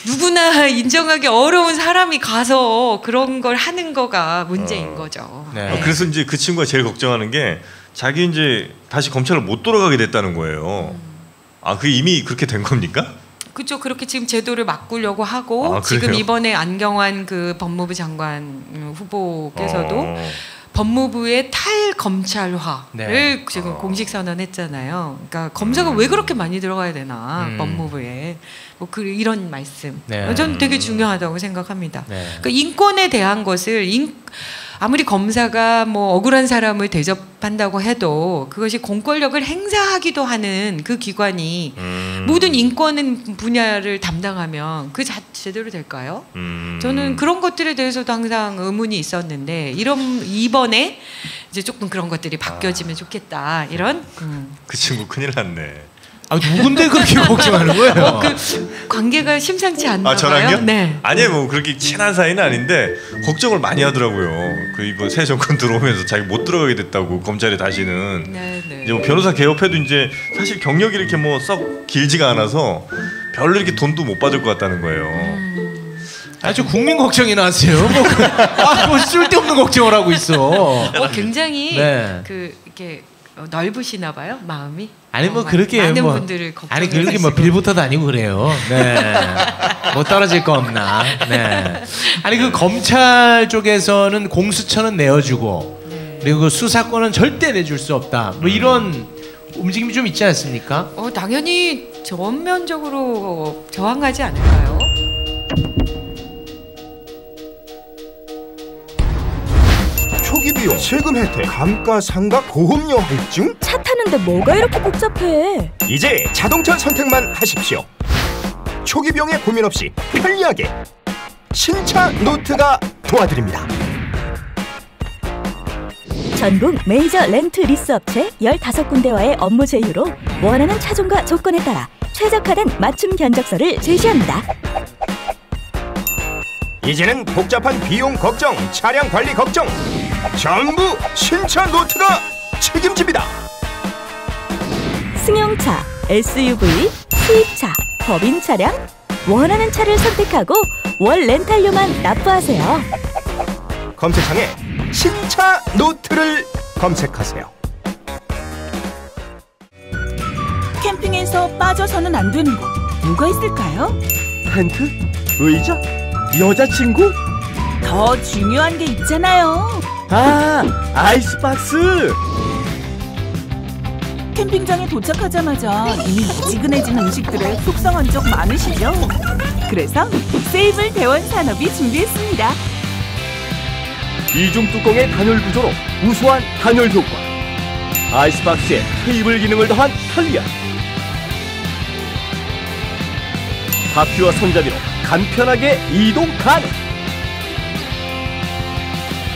누구나 인정하기 어려운 사람이 가서 그런 걸 하는 거가 문제인 거죠. 네. 그래서 이제 그 친구가 제일 걱정하는 게 자기 이제 다시 검찰을 못 돌아가게 됐다는 거예요. 아, 그게 이미 그렇게 된 겁니까? 그렇죠. 그렇게 지금 제도를 바꾸려고 하고 아, 지금 그래요? 이번에 안경환 그 법무부 장관 후보께서도 법무부의 탈검찰화를 네. 지금 공식 선언했잖아요. 그러니까 검사가 왜 그렇게 많이 들어가야 되나 법무부에 뭐 이런 말씀. 네. 저는 되게 중요하다고 생각합니다. 네. 그러니까 인권에 대한 것을 아무리 검사가 뭐 억울한 사람을 대접한다고 해도 그것이 공권력을 행사하기도 하는 그 기관이 모든 인권 분야를 담당하면 그 제대로 될까요? 저는 그런 것들에 대해서도 항상 의문이 있었는데 이번에 이제 조금 그런 것들이 바뀌어지면 좋겠다 이런. 그 친구 큰일 났네. 아, 누군데 그렇게 걱정하는 거예요? 그 관계가 심상치 않나 아, 저랑요? 봐요. 네. 아니에요, 뭐 그렇게 친한 사이는 아닌데 걱정을 많이 하더라고요. 그 이번 새 정권 들어오면서 자기 못 들어가게 됐다고 검찰에 다시는. 네, 네. 이제 뭐 변호사 개업해도 이제 사실 경력이 이렇게 뭐 썩 길지가 않아서 별로 이렇게 돈도 못 받을 것 같다는 거예요. 아주 국민 걱정이 나왔어요. 뭐 쓸데없는 걱정을 하고 있어. 굉장히 네. 그 이렇게 넓으시나 봐요 마음이. 아니 뭐 그렇게 많은 뭐 분들을 걱정해 아니 그렇게 뭐 빌부터 다니고 그래요. 네. 뭐 떨어질 거 없나. 네. 아니 그 검찰 쪽에서는 공수처는 내어주고 그리고 수사권은 절대 내줄 수 없다. 뭐 이런 움직임이 좀 있지 않습니까? 당연히 전면적으로 저항하지 않을까요? 초기 비용, 세금 혜택, 감가상각, 보험료 할증? 차 타는데 뭐가 이렇게 복잡해? 이제 자동차 선택만 하십시오. 초기 비용에 고민 없이 편리하게 신차 노트가 도와드립니다. 전국 메이저 렌트 리스 업체 15군데와의 업무 제휴로 원하는 차종과 조건에 따라 최적화된 맞춤 견적서를 제시합니다. 이제는 복잡한 비용 걱정, 차량 관리 걱정 전부 신차 노트가 책임집니다. 승용차, SUV, 수입차, 법인 차량 원하는 차를 선택하고 월 렌탈료만 납부하세요. 검색창에 신차 노트를 검색하세요. 캠핑에서 빠져서는 안 되는 것 뭐가 있을까요? 텐트? 의자? 여자친구? 더 중요한 게 있잖아요. 아, 아이스박스. 캠핑장에 도착하자마자 이미 미지근해진 음식들에 속상한 적 많으시죠? 그래서 세이블 대원 산업이 준비했습니다. 이중 뚜껑의 단열 구조로 우수한 단열 효과. 아이스박스에 테이블 기능을 더한 편리함. 바퀴와 손잡이로 간편하게 이동 가능.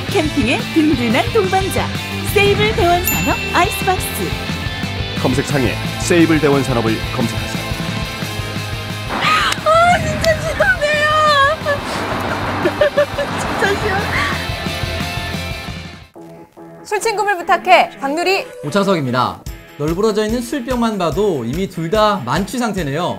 캠핑의 든든한 동반자 세이블 대원 산업 아이스박스. 검색창에 세이블 대원 산업을 검색하세요. 진짜 시원해요. 진짜 시원. 술친구를 부탁해 박누리 오창석입니다. 널브러져 있는 술병만 봐도 이미 둘 다 만취 상태네요.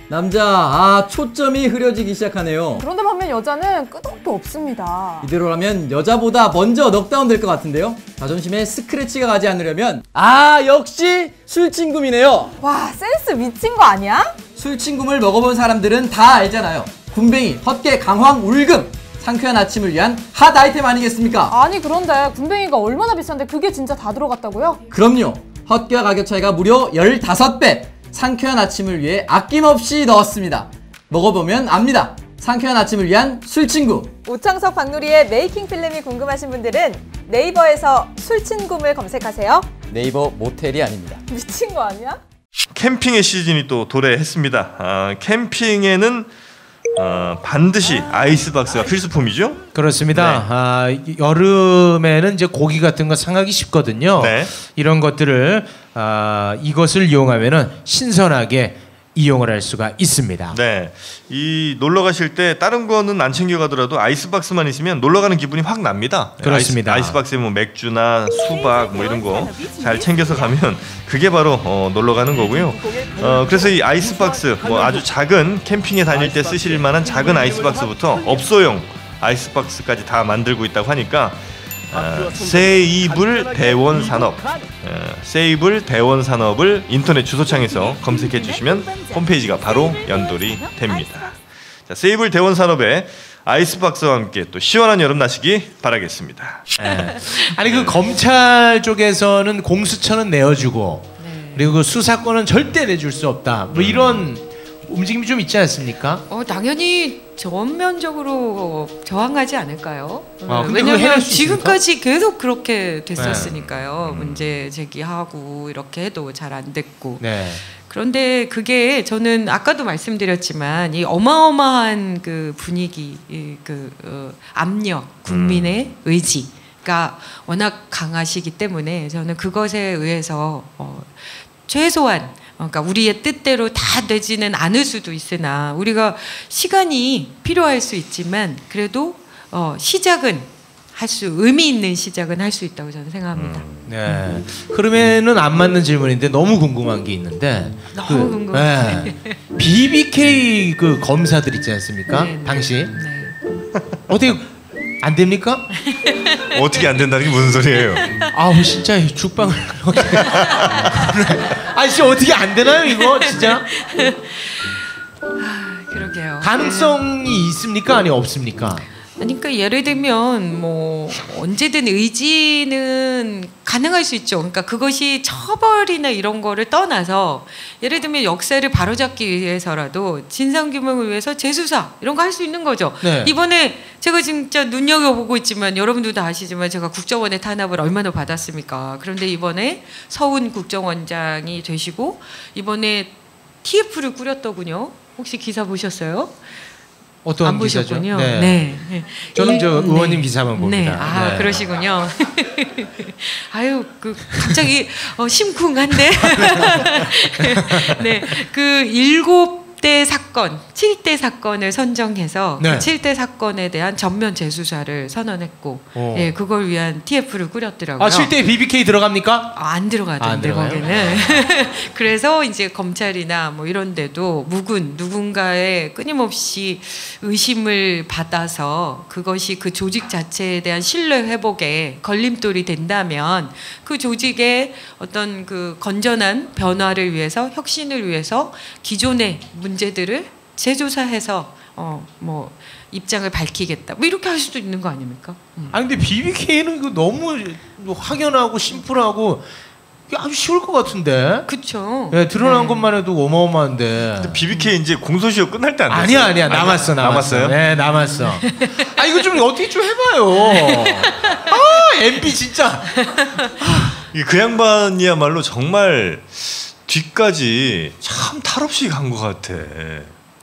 남자, 초점이 흐려지기 시작하네요. 그런데 반면 여자는 끄덕도 없습니다. 이대로라면 여자보다 먼저 넉다운 될 것 같은데요. 자존심에 스크래치가 가지 않으려면 역시 술친구이네요. 와, 센스 미친 거 아니야? 술친구를 먹어본 사람들은 다 알잖아요. 군뱅이, 헛개, 강황, 울금. 상쾌한 아침을 위한 핫 아이템 아니겠습니까? 아니 그런데 군뱅이가 얼마나 비싼데 그게 진짜 다 들어갔다고요? 그럼요. 헛개와 가격 차이가 무려 15배. 상쾌한 아침을 위해 아낌없이 넣었습니다. 먹어보면 압니다. 상쾌한 아침을 위한 술친구. 오창석 박누리의 메이킹 필름이 궁금하신 분들은 네이버에서 술친구를 검색하세요. 네이버 모텔이 아닙니다. 미친 거 아니야? 캠핑의 시즌이 또 도래했습니다. 캠핑에는 반드시 아이스박스가 필수품이죠. 그렇습니다. 여름에는 이제 고기 같은 거 상하기 쉽거든요. 네. 이런 것들을 이것을 이용하면은 신선하게 이용을 할 수가 있습니다. 네, 이 놀러 가실 때 다른 거는 안 챙겨가더라도 아이스박스만 있으면 놀러 가는 기분이 확 납니다. 그렇습니다. 아이스박스에 뭐 맥주나 수박 뭐 이런 거 잘 챙겨서 가면 그게 바로 놀러 가는 거고요. 그래서 이 아이스박스 뭐 아주 작은 캠핑에 다닐 때 쓰실 만한 작은 아이스박스부터 업소용 아이스박스까지 다 만들고 있다고 하니까 세이블 대원 산업, 세이블 대원 산업을 인터넷 주소창에서 검색해 주시면 홈페이지가 바로 연돌이 됩니다. 자, 세이블 대원 산업의 아이스박스와 함께 또 시원한 여름 나시기 바라겠습니다. 아니 그 검찰 쪽에서는 공수처는 내어주고 그리고 그 수사권은 절대 내줄 수 없다. 뭐 이런 움직임이 좀 있지 않습니까? 당연히 전면적으로 저항하지 않을까요? 근데 왜냐하면 지금까지 계속 그렇게 됐었으니까요. 문제 제기하고 이렇게 해도 잘 안 됐고. 네. 그런데 그게 저는 아까도 말씀드렸지만 이 어마어마한 그 분위기, 압력, 국민의 의지가 워낙 강하시기 때문에 저는 그것에 의해서 최소한 그러니까 우리의 뜻대로 다 되지는 않을 수도 있으나 우리가 시간이 필요할 수 있지만 그래도 시작은 할 수 의미 있는 시작은 할 수 있다고 저는 생각합니다. 네. 그러면은 안 맞는 질문인데 너무 궁금한 게 있는데 너무 궁금해요. 네. BBK 그 검사들 있지 않습니까? 네, 당시 네. 어떻게 안 됩니까? 어떻게 안 된다는 게 무슨 소리예요? 아우 진짜 죽방을 아니 진짜 어떻게 안 되나요 이거 진짜? 그러게요. 가능성이 있습니까 아니 없습니까? 그러니까 예를 들면 뭐 언제든 의지는 가능할 수 있죠. 그러니까 그것이 처벌이나 이런 거를 떠나서 예를 들면 역사를 바로잡기 위해서라도 진상규명을 위해서 재수사 이런 거 할 수 있는 거죠. 네. 이번에 제가 진짜 눈여겨보고 있지만 여러분도 다 아시지만 제가 국정원의 탄압을 얼마나 받았습니까? 그런데 이번에 서훈 국정원장이 되시고 이번에 TF를 꾸렸더군요. 혹시 기사 보셨어요? 어떤 안 기사죠? 보셨군요. 네. 네. 저는 저 의원님 기사만 봅니다. 네. 아 네. 그러시군요. 아유 그 갑자기 심쿵한데. 네. 그 7대 사건, 7대 사건을 선정해서 네. 그 7대 사건에 대한 전면 재수사를 선언했고, 예, 그걸 위한 TF를 꾸렸더라고요. 7대 BBK 들어갑니까? 안 들어가던데 거기는. 그래서 이제 검찰이나 뭐 이런 데도 누군가의 끊임없이 의심을 받아서 그것이 그 조직 자체에 대한 신뢰 회복에 걸림돌이 된다면 그 조직의 어떤 그 건전한 변화를 위해서 혁신을 위해서 기존의 문제들을 재조사해서 뭐 입장을 밝히겠다. 뭐 이렇게 할 수도 있는 거 아닙니까? 아니 근데 BBK는 그 너무 확연하고 심플하고 이게 아주 쉬울 것 같은데. 그렇죠. 네, 드러난 것만 해도 어마어마한데. 근데 BBK 이제 공소시효 끝날 때 안 됐어요? 아니야 남았어요. 네 남았어. 아 이거 좀 어떻게 좀 해봐요. 아 MB 진짜. 그 양반이야말로 정말 뒤까지 참 탈없이 간 것 같아.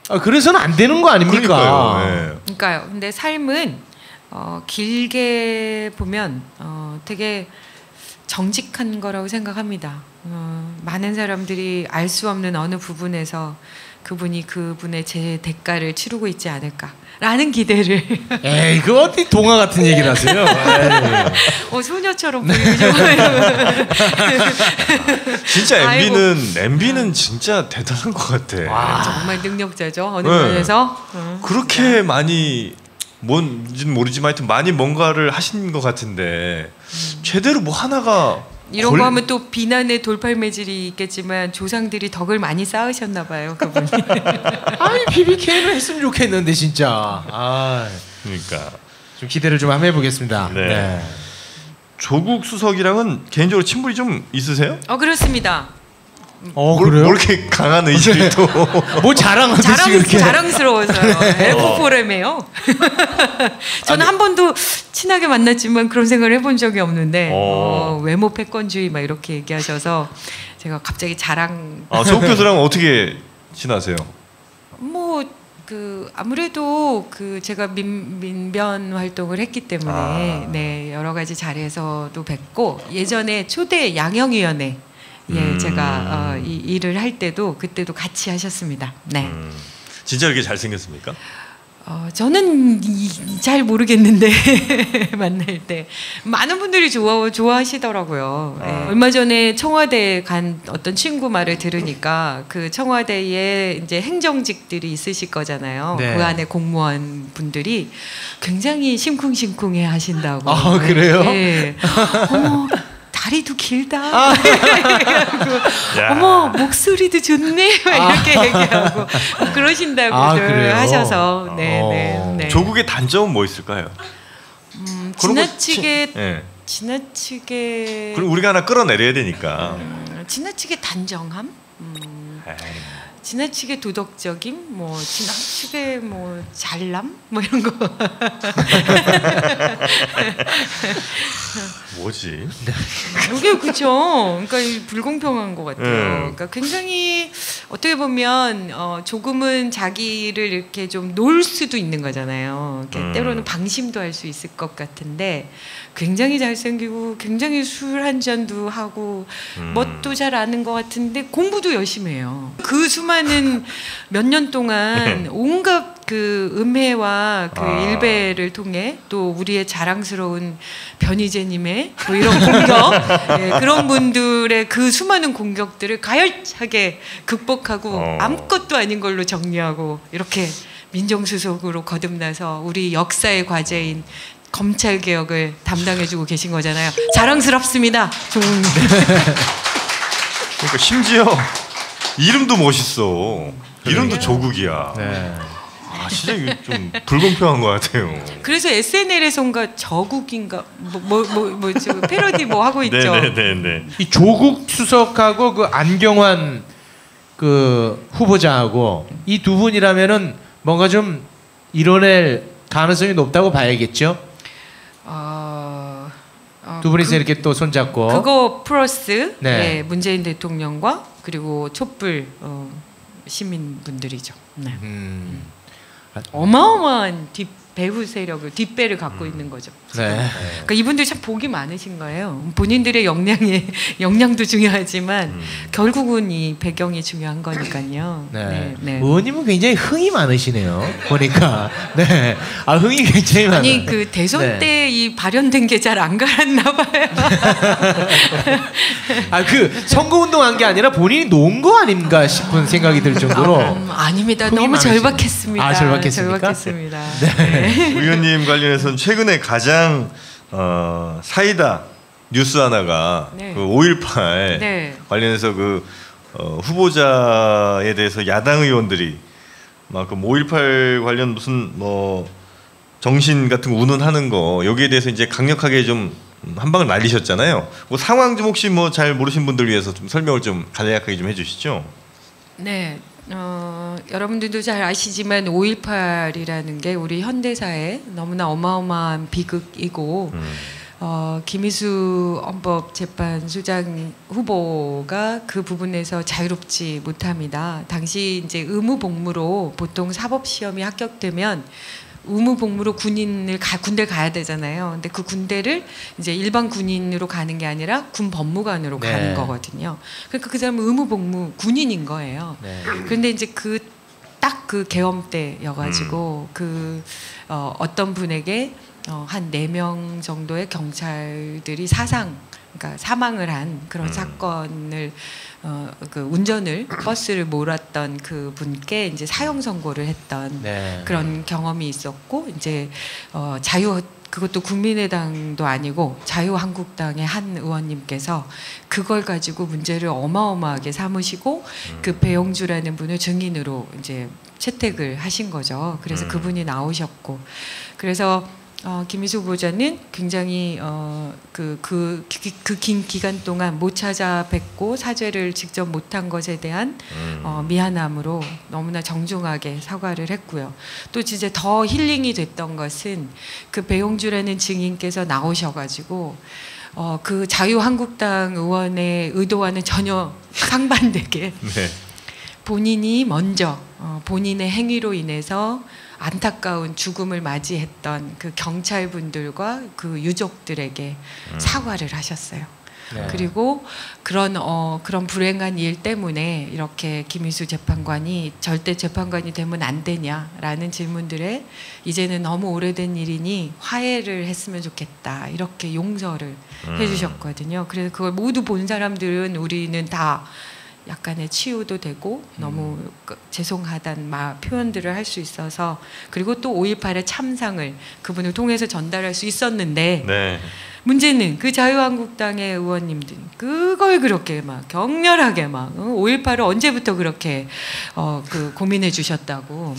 아 그래서는 안 되는 거 아닙니까? 그러니까요. 근데 삶은 길게 보면 되게 정직한 거라고 생각합니다. 많은 사람들이 알 수 없는 어느 부분에서 그분이 그분의 제 대가를 치르고 있지 않을까라는 기대를. 에이 그 어디 동화 같은 얘기를 하세요? 소녀처럼 보이죠. 진짜 MB는 진짜 대단한 것 같아. 정말 능력자죠. 어느 면에서. 그렇게 많이 뭔지는 모르지만 하여튼 많이 뭔가를 하신 것 같은데 제대로 뭐 하나가 이런 거 하면 또 비난의 돌팔매질이 있겠지만 조상들이 덕을 많이 쌓으셨나 봐요, 그분이. 아니 BBK는 했으면 좋겠는데 진짜. 아 그러니까 좀 기대를 좀 한번 해보겠습니다. 네. 조국 수석이랑은 개인적으로 친분이 좀 있으세요? 그렇습니다. 그래요? 뭐 이렇게 강한 의지를 또 뭐 자랑하듯이 그렇게 자랑스러워서요. F4래매요. 저는 한 번도 친하게 만났지만 그런 생각을 해본 적이 없는데 외모 패권주의 막 이렇게 얘기하셔서 제가 갑자기 자랑. 조국 교수랑 어떻게 친하세요? 뭐 아무래도 제가 민변 활동을 했기 때문에 네 여러 가지 자리에서도 뵙고 예전에 초대 양형위원회. 제가 이 일을 할 때도 그때도 같이 하셨습니다. 네. 진짜 그렇게 잘생겼습니까? 저는 잘 모르겠는데 만날 때 많은 분들이 좋아하시더라고요. 얼마 전에 청와대에 간 어떤 친구 말을 들으니까 그 청와대에 이제 행정직들이 있으실 거잖아요. 네. 그 안에 공무원 분들이 굉장히 심쿵심쿵해 하신다고. 그래요? 네. 어머. 다리도 길다. 어머 목소리도 좋네. 이렇게 얘기하고 그러신다고 하셔서. 네. 조국의 단점은 뭐 있을까요? 지나치게. 그럼 우리가 하나 끌어내려야 되니까. 지나치게 단정함. 지나치게 도덕적임, 뭐 지나치게 뭐 잘남, 뭐 이런 거. 뭐지? 이게 그렇죠. 그러니까 불공평한 것 같아요. 그러니까 굉장히 어떻게 보면 조금은 자기를 이렇게 좀 놓을 수도 있는 거잖아요. 때로는 방심도 할 수 있을 것 같은데 굉장히 잘생기고 굉장히 술 한 잔도 하고 멋도 잘 아는 것 같은데 공부도 열심히 해요. 그 수많은 몇 년 동안 온갖 그 음해와 그 일배를 통해 또 우리의 자랑스러운 변희재님의 뭐 이런 공격 그런 분들의 그 수많은 공격들을 가열차게 극복하고 아무것도 아닌 걸로 정리하고 이렇게 민정수석으로 거듭나서 우리 역사의 과제인 검찰 개혁을 담당해주고 계신 거잖아요. 자랑스럽습니다, 조국님. 그러니까 심지어 이름도 멋있어. 이름도 조국이야. 네. 진짜 이게 좀 불공평한 것 같아요. 그래서 SNL에서인가 저국인가 지금 패러디 뭐 하고 있죠. 네네네. 이 조국 수석하고 그 안경환 그 후보자하고 이 두 분이라면은 뭔가 좀 이뤄낼 가능성이 높다고 봐야겠죠. 두 분이서 이렇게 또 손잡고. 그거 플러스 문재인 대통령과 그리고 촛불 시민분들이죠. 네. 어마어마한 배후 세력을 뒷배를 갖고 있는 거죠. 네. 그러니까 이분들 참 복이 많으신 거예요. 본인들의 역량도 중요하지만 결국은 이 배경이 중요한 거니까요. 네. 의원님은 굉장히 흥이 많으시네요. 보니까. 네. 흥이 굉장히 많아요. 아니 그 대선 때 이 발현된 게 잘 안 갈았나 봐요. 그 선거 운동한 게 아니라 본인이 놓은 거 아닌가 싶은 생각이 들 정도로. 아닙니다. 너무 절박했습니다. 절박했습니까? 절박했습니다. 네. 의원님 관련해서는 최근에 가장 사이다 뉴스 하나가 그 5.18 관련해서 그 후보자에 대해서 야당 의원들이 막 그 5.18 관련 무슨 뭐 정신 같은 거 운운하는 거 여기에 대해서 이제 강력하게 좀 한 방을 날리셨잖아요. 그 상황 좀 혹시 뭐 잘 모르신 분들 위해서 좀 설명을 좀 간략하게 좀 해주시죠. 네, 여러분들도 잘 아시지만 5.18이라는 게 우리 현대사에 너무나 어마어마한 비극이고 김희수 헌법재판소장 후보가 그 부분에서 자유롭지 못합니다. 당시 이제 의무복무로 보통 사법시험이 합격되면 의무복무로 군대를 가야 되잖아요. 근데 그 군대를 이제 일반 군인으로 가는 게 아니라 군 법무관으로 네. 가는 거거든요. 그러니까 그 사람은 의무복무 군인인 거예요. 네. 그런데 이제 딱 그 계엄 때여가지고 어떤 분에게 한 4명 정도의 경찰들이 그러니까 사망을 한 그런 사건을 그 운전을 버스를 몰았던 그 분께 이제 사형 선고를 했던 네. 그런 경험이 있었고 이제 그것도 국민의당도 아니고 자유한국당의 한 의원님께서 그걸 가지고 문제를 어마어마하게 삼으시고 그 배용주라는 분을 증인으로 이제 채택을 하신 거죠. 그래서 그분이 나오셨고 그래서 김희수 후보자는 굉장히 그 긴 기간 동안 못 찾아뵙고 사죄를 직접 못한 것에 대한 미안함으로 너무나 정중하게 사과를 했고요. 또 진짜 더 힐링이 됐던 것은 그 배용주라는 증인께서 나오셔가지고 그 자유한국당 의원의 의도와는 전혀 상반되게 네. 본인이 먼저 본인의 행위로 인해서 안타까운 죽음을 맞이했던 그 경찰분들과 그 유족들에게 사과를 하셨어요. 네. 그리고 그런 불행한 일 때문에 이렇게 김희수 재판관이 절대 재판관이 되면 안 되냐라는 질문들에 이제는 너무 오래된 일이니 화해를 했으면 좋겠다 이렇게 용서를 해주셨거든요. 그래서 그걸 모두 본 사람들은 우리는 다 약간의 치유도 되고 너무 죄송하다는 표현들을 할 수 있어서 그리고 또 5.18의 참상을 그분을 통해서 전달할 수 있었는데 네. 문제는 그 자유한국당의 의원님들 그걸 그렇게 막 격렬하게 5.18을 언제부터 그렇게 고민해 주셨다고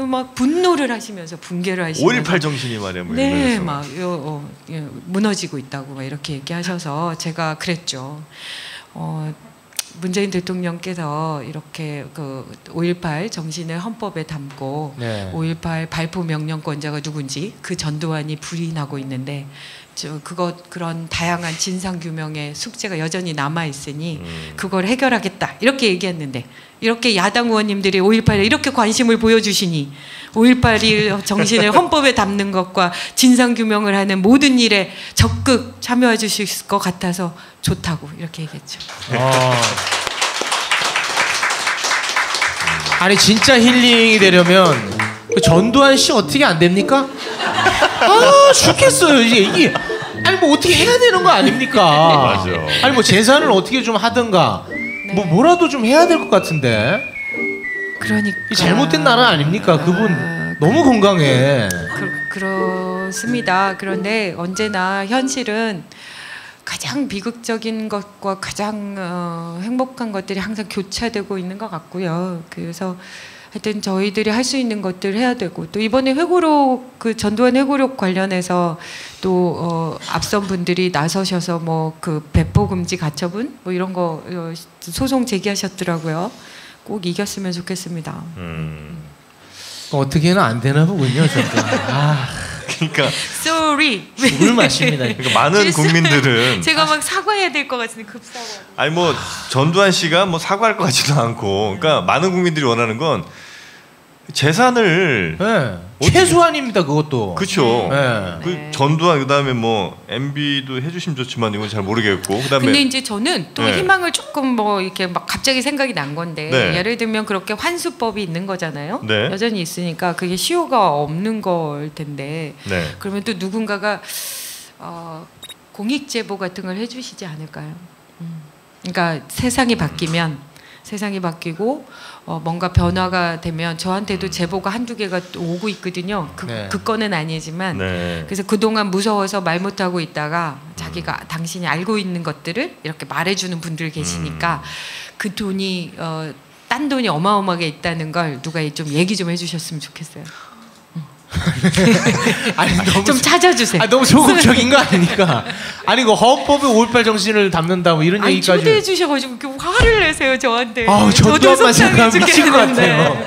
막 분노를 하시면서 붕괴를 하시면서 5.18 정신이 말이야 뭐 네, 이러면서. 무너지고 있다고 막 이렇게 얘기하셔서 제가 그랬죠. 문재인 대통령께서 이렇게 그 5.18 정신을 헌법에 담고 네. 5.18 발포 명령권자가 누군지 그 전두환이 부인하고 있는데 그런 다양한 진상 규명의 숙제가 여전히 남아 있으니 그걸 해결하겠다 이렇게 얘기했는데 이렇게 야당 의원님들이 5.18에 이렇게 관심을 보여주시니 5.18이 정신을 헌법에 담는 것과 진상 규명을 하는 모든 일에 적극 참여해 주실 것 같아서 좋다고 이렇게 얘기했죠. 아니 진짜 힐링이 되려면 그 전두환 씨 어떻게 안 됩니까? 죽겠어요 이게 아니 뭐 어떻게 해야 되는 거 아닙니까? 맞아. 아니 뭐 재산을 어떻게 좀 하든가 뭐라도 좀 해야 될 것 같은데. 그러니까 이 잘못된 나라 아닙니까? 그분 너무 건강해. 그렇습니다. 그런데 언제나 현실은 가장 비극적인 것과 가장 행복한 것들이 항상 교차되고 있는 것 같고요. 그래서 하여튼 저희들이 할 수 있는 것들을 해야 되고 또 이번에 회고록 그 전두환 회고록 관련해서 또 앞선 분들이 나서셔서 뭐 그 배포 금지 가처분 뭐 이런 거 소송 제기하셨더라고요. 꼭 이겼으면 좋겠습니다. 어떻게는 안 되나 보군요, 저도. 그러니까 Sorry. 죽을 맛입니다. 그러니까 많은 국민들은 제가 막 사과해야 될 것 같은데 급사과. 아니 뭐 전두환 씨가 뭐 사과할 것 같지도 않고, 그러니까 많은 국민들이 원하는 건 재산을 최소한입니다, 그것도. 그렇죠. 네. 그 전두환 그다음에 뭐 MB도 해주시면 좋지만 이건 잘 모르겠고 그다음에. 근데 이제 저는 또 희망을 조금 뭐 이렇게 막 갑자기 생각이 난 건데 예를 들면 그렇게 환수법이 있는 거잖아요. 여전히 있으니까 그게 시효가 없는 걸 텐데. 그러면 또 누군가가 공익 제보 같은 걸 해주시지 않을까요? 그러니까 세상이 바뀌고 뭔가 변화가 되면 저한테도 제보가 한두 개가 오고 있거든요. 그 건은 아니지만 그래서 그동안 무서워서 말 못하고 있다가 자기가 당신이 알고 있는 것들을 이렇게 말해주는 분들 계시니까 그 돈이 딴 돈이 어마어마하게 있다는 걸 누가 좀 얘기 좀 해주셨으면 좋겠어요. 아니, 너무 좀 찾아주세요. 너무 소극적인 거 아닙니까? 아니 그 헌법의 5.18 정신을 담는다 뭐 이런 얘기까지. 초대해 주셔가지고 이렇게 화를 내세요 저한테. 저도 한 말씀 미칠 것 같아요.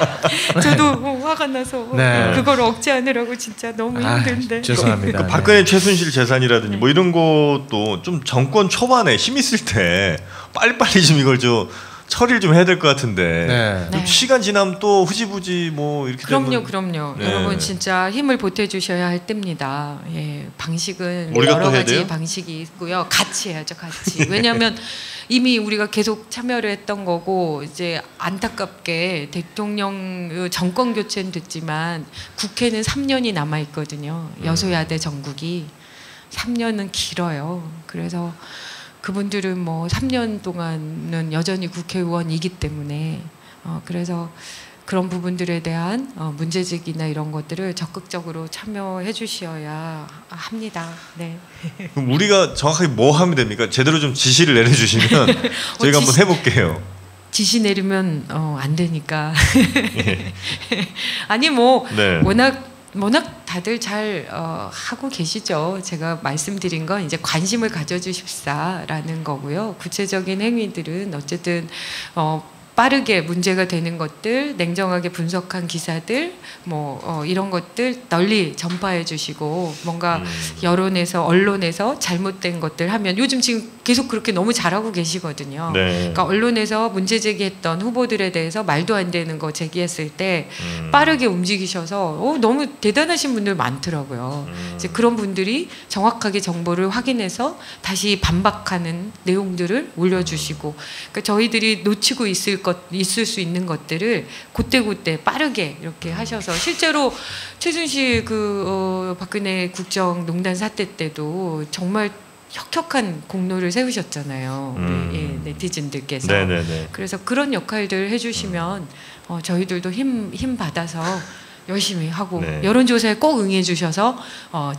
저도 화가 나서 네. 그걸 억제하느라고 진짜 너무 힘든데. 죄송합니다. 박근혜 최순실 재산이라든지 뭐 이런 것도 좀 정권 초반에 힘 있을 때 빨리빨리 좀 이걸 좀 처리를 좀 해야 될 것 같은데 좀 시간 지나면 또 후지부지 뭐 이렇게 되면 그럼요. 여러분 진짜 힘을 보태주셔야 할 때입니다. 예, 방식은 우리가 여러 또 해야 가지 돼요? 방식이 있고요. 같이 해야죠, 같이. 왜냐하면 이미 우리가 계속 참여를 했던 거고 이제 안타깝게 대통령 정권 교체는 됐지만 국회는 3년이 남아 있거든요. 여소야대 정국이 3년은 길어요. 그래서 그분들은 뭐 3년 동안은 여전히 국회의원이기 때문에 그래서 그런 부분들에 대한 문제제기나 이런 것들을 적극적으로 참여해 주셔야 합니다. 네. 그럼 우리가 정확하게 뭐 하면 됩니까? 제대로 좀 지시를 내려주시면 저희가 한번 해볼게요. 지시 내리면 안 되니까. 아니 뭐 워낙 다들 잘 하고 계시죠. 제가 말씀드린 건 이제 관심을 가져주십사라는 거고요. 구체적인 행위들은 어쨌든 빠르게 문제가 되는 것들, 냉정하게 분석한 기사들, 뭐 이런 것들 널리 전파해 주시고 뭔가 여론에서 언론에서 잘못된 것들 하면 요즘 지금 계속 그렇게 너무 잘하고 계시거든요. 그러니까 언론에서 문제 제기했던 후보들에 대해서 말도 안 되는 거 제기했을 때 빠르게 움직이셔서 너무 대단하신 분들 많더라고요. 이제 그런 분들이 정확하게 정보를 확인해서 다시 반박하는 내용들을 올려주시고, 그러니까 저희들이 놓치고 있을 수 있는 것들을 그때 빠르게 이렇게 하셔서 실제로 최순실 박근혜 국정농단 사태 때도 정말 혁혁한 공로를 세우셨잖아요. 우리 네티즌들께서. 그래서 그런 역할들을 해주시면 저희들도 힘 받아서 열심히 하고 여론조사에 꼭 응해 주셔서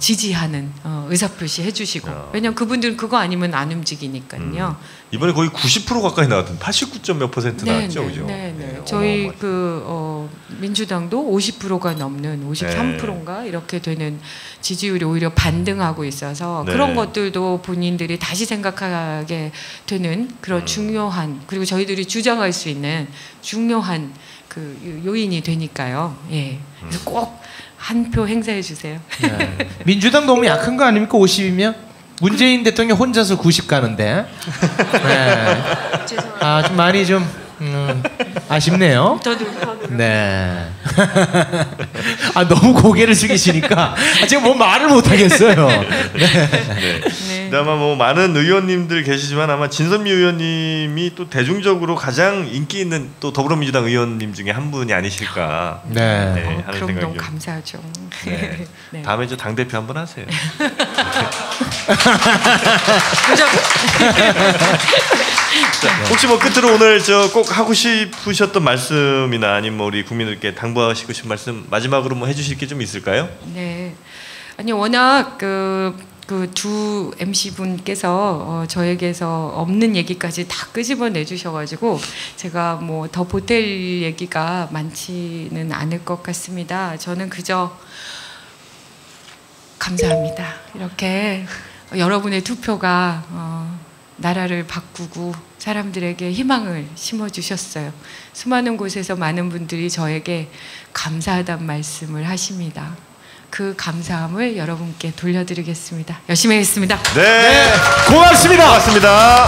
지지하는 의사표시 해주시고, 왜냐면 그분들은 그거 아니면 안 움직이니까요. 이번에 거의 90% 가까이 나왔던 89점 몇 % 나왔죠, 그죠? 저희 민주당도 50%가 넘는 53%인가 이렇게 되는 지지율이 오히려 반등하고 있어서 그런 것들도 본인들이 다시 생각하게 되는 그런 중요한, 그리고 저희들이 주장할 수 있는 중요한 요인이 되니까요. 그래서 꼭 한 표 행사해 주세요. 민주당 너무 약한 거 아닙니까? 50이면 문재인 대통령 혼자서 90 가는데. 좀 많이 좀 아쉽네요. 저도. 네. 너무 고개를 숙이시니까 제가 뭐 말을 못 하겠어요. 아마 뭐 많은 의원님들 계시지만 아마 진선미 의원님이 또 대중적으로 가장 인기 있는 또 더불어민주당 의원님 중에 한 분이 아니실까 하는 그럼 생각이 너무 감사하죠. 다음에 저 당 대표 한번 하세요. 혹시 뭐 끝으로 오늘 꼭 하고 싶으셨던 말씀이나 아니면 뭐 우리 국민들께 당부하시고 싶은 말씀 마지막으로 뭐 해주실 게 좀 있을까요? 네, 아니 워낙 그 두 MC 분께서 저에게서 없는 얘기까지 다 끄집어내 주셔가지고 제가 뭐 더 보탤 얘기가 많지는 않을 것 같습니다. 저는 그저 감사합니다. 이렇게 여러분의 투표가 나라를 바꾸고 사람들에게 희망을 심어주셨어요. 수많은 곳에서 많은 분들이 저에게 감사하다는 말씀을 하십니다. 그 감사함을 여러분께 돌려드리겠습니다. 열심히 하겠습니다. 네, 고맙습니다. 고맙습니다.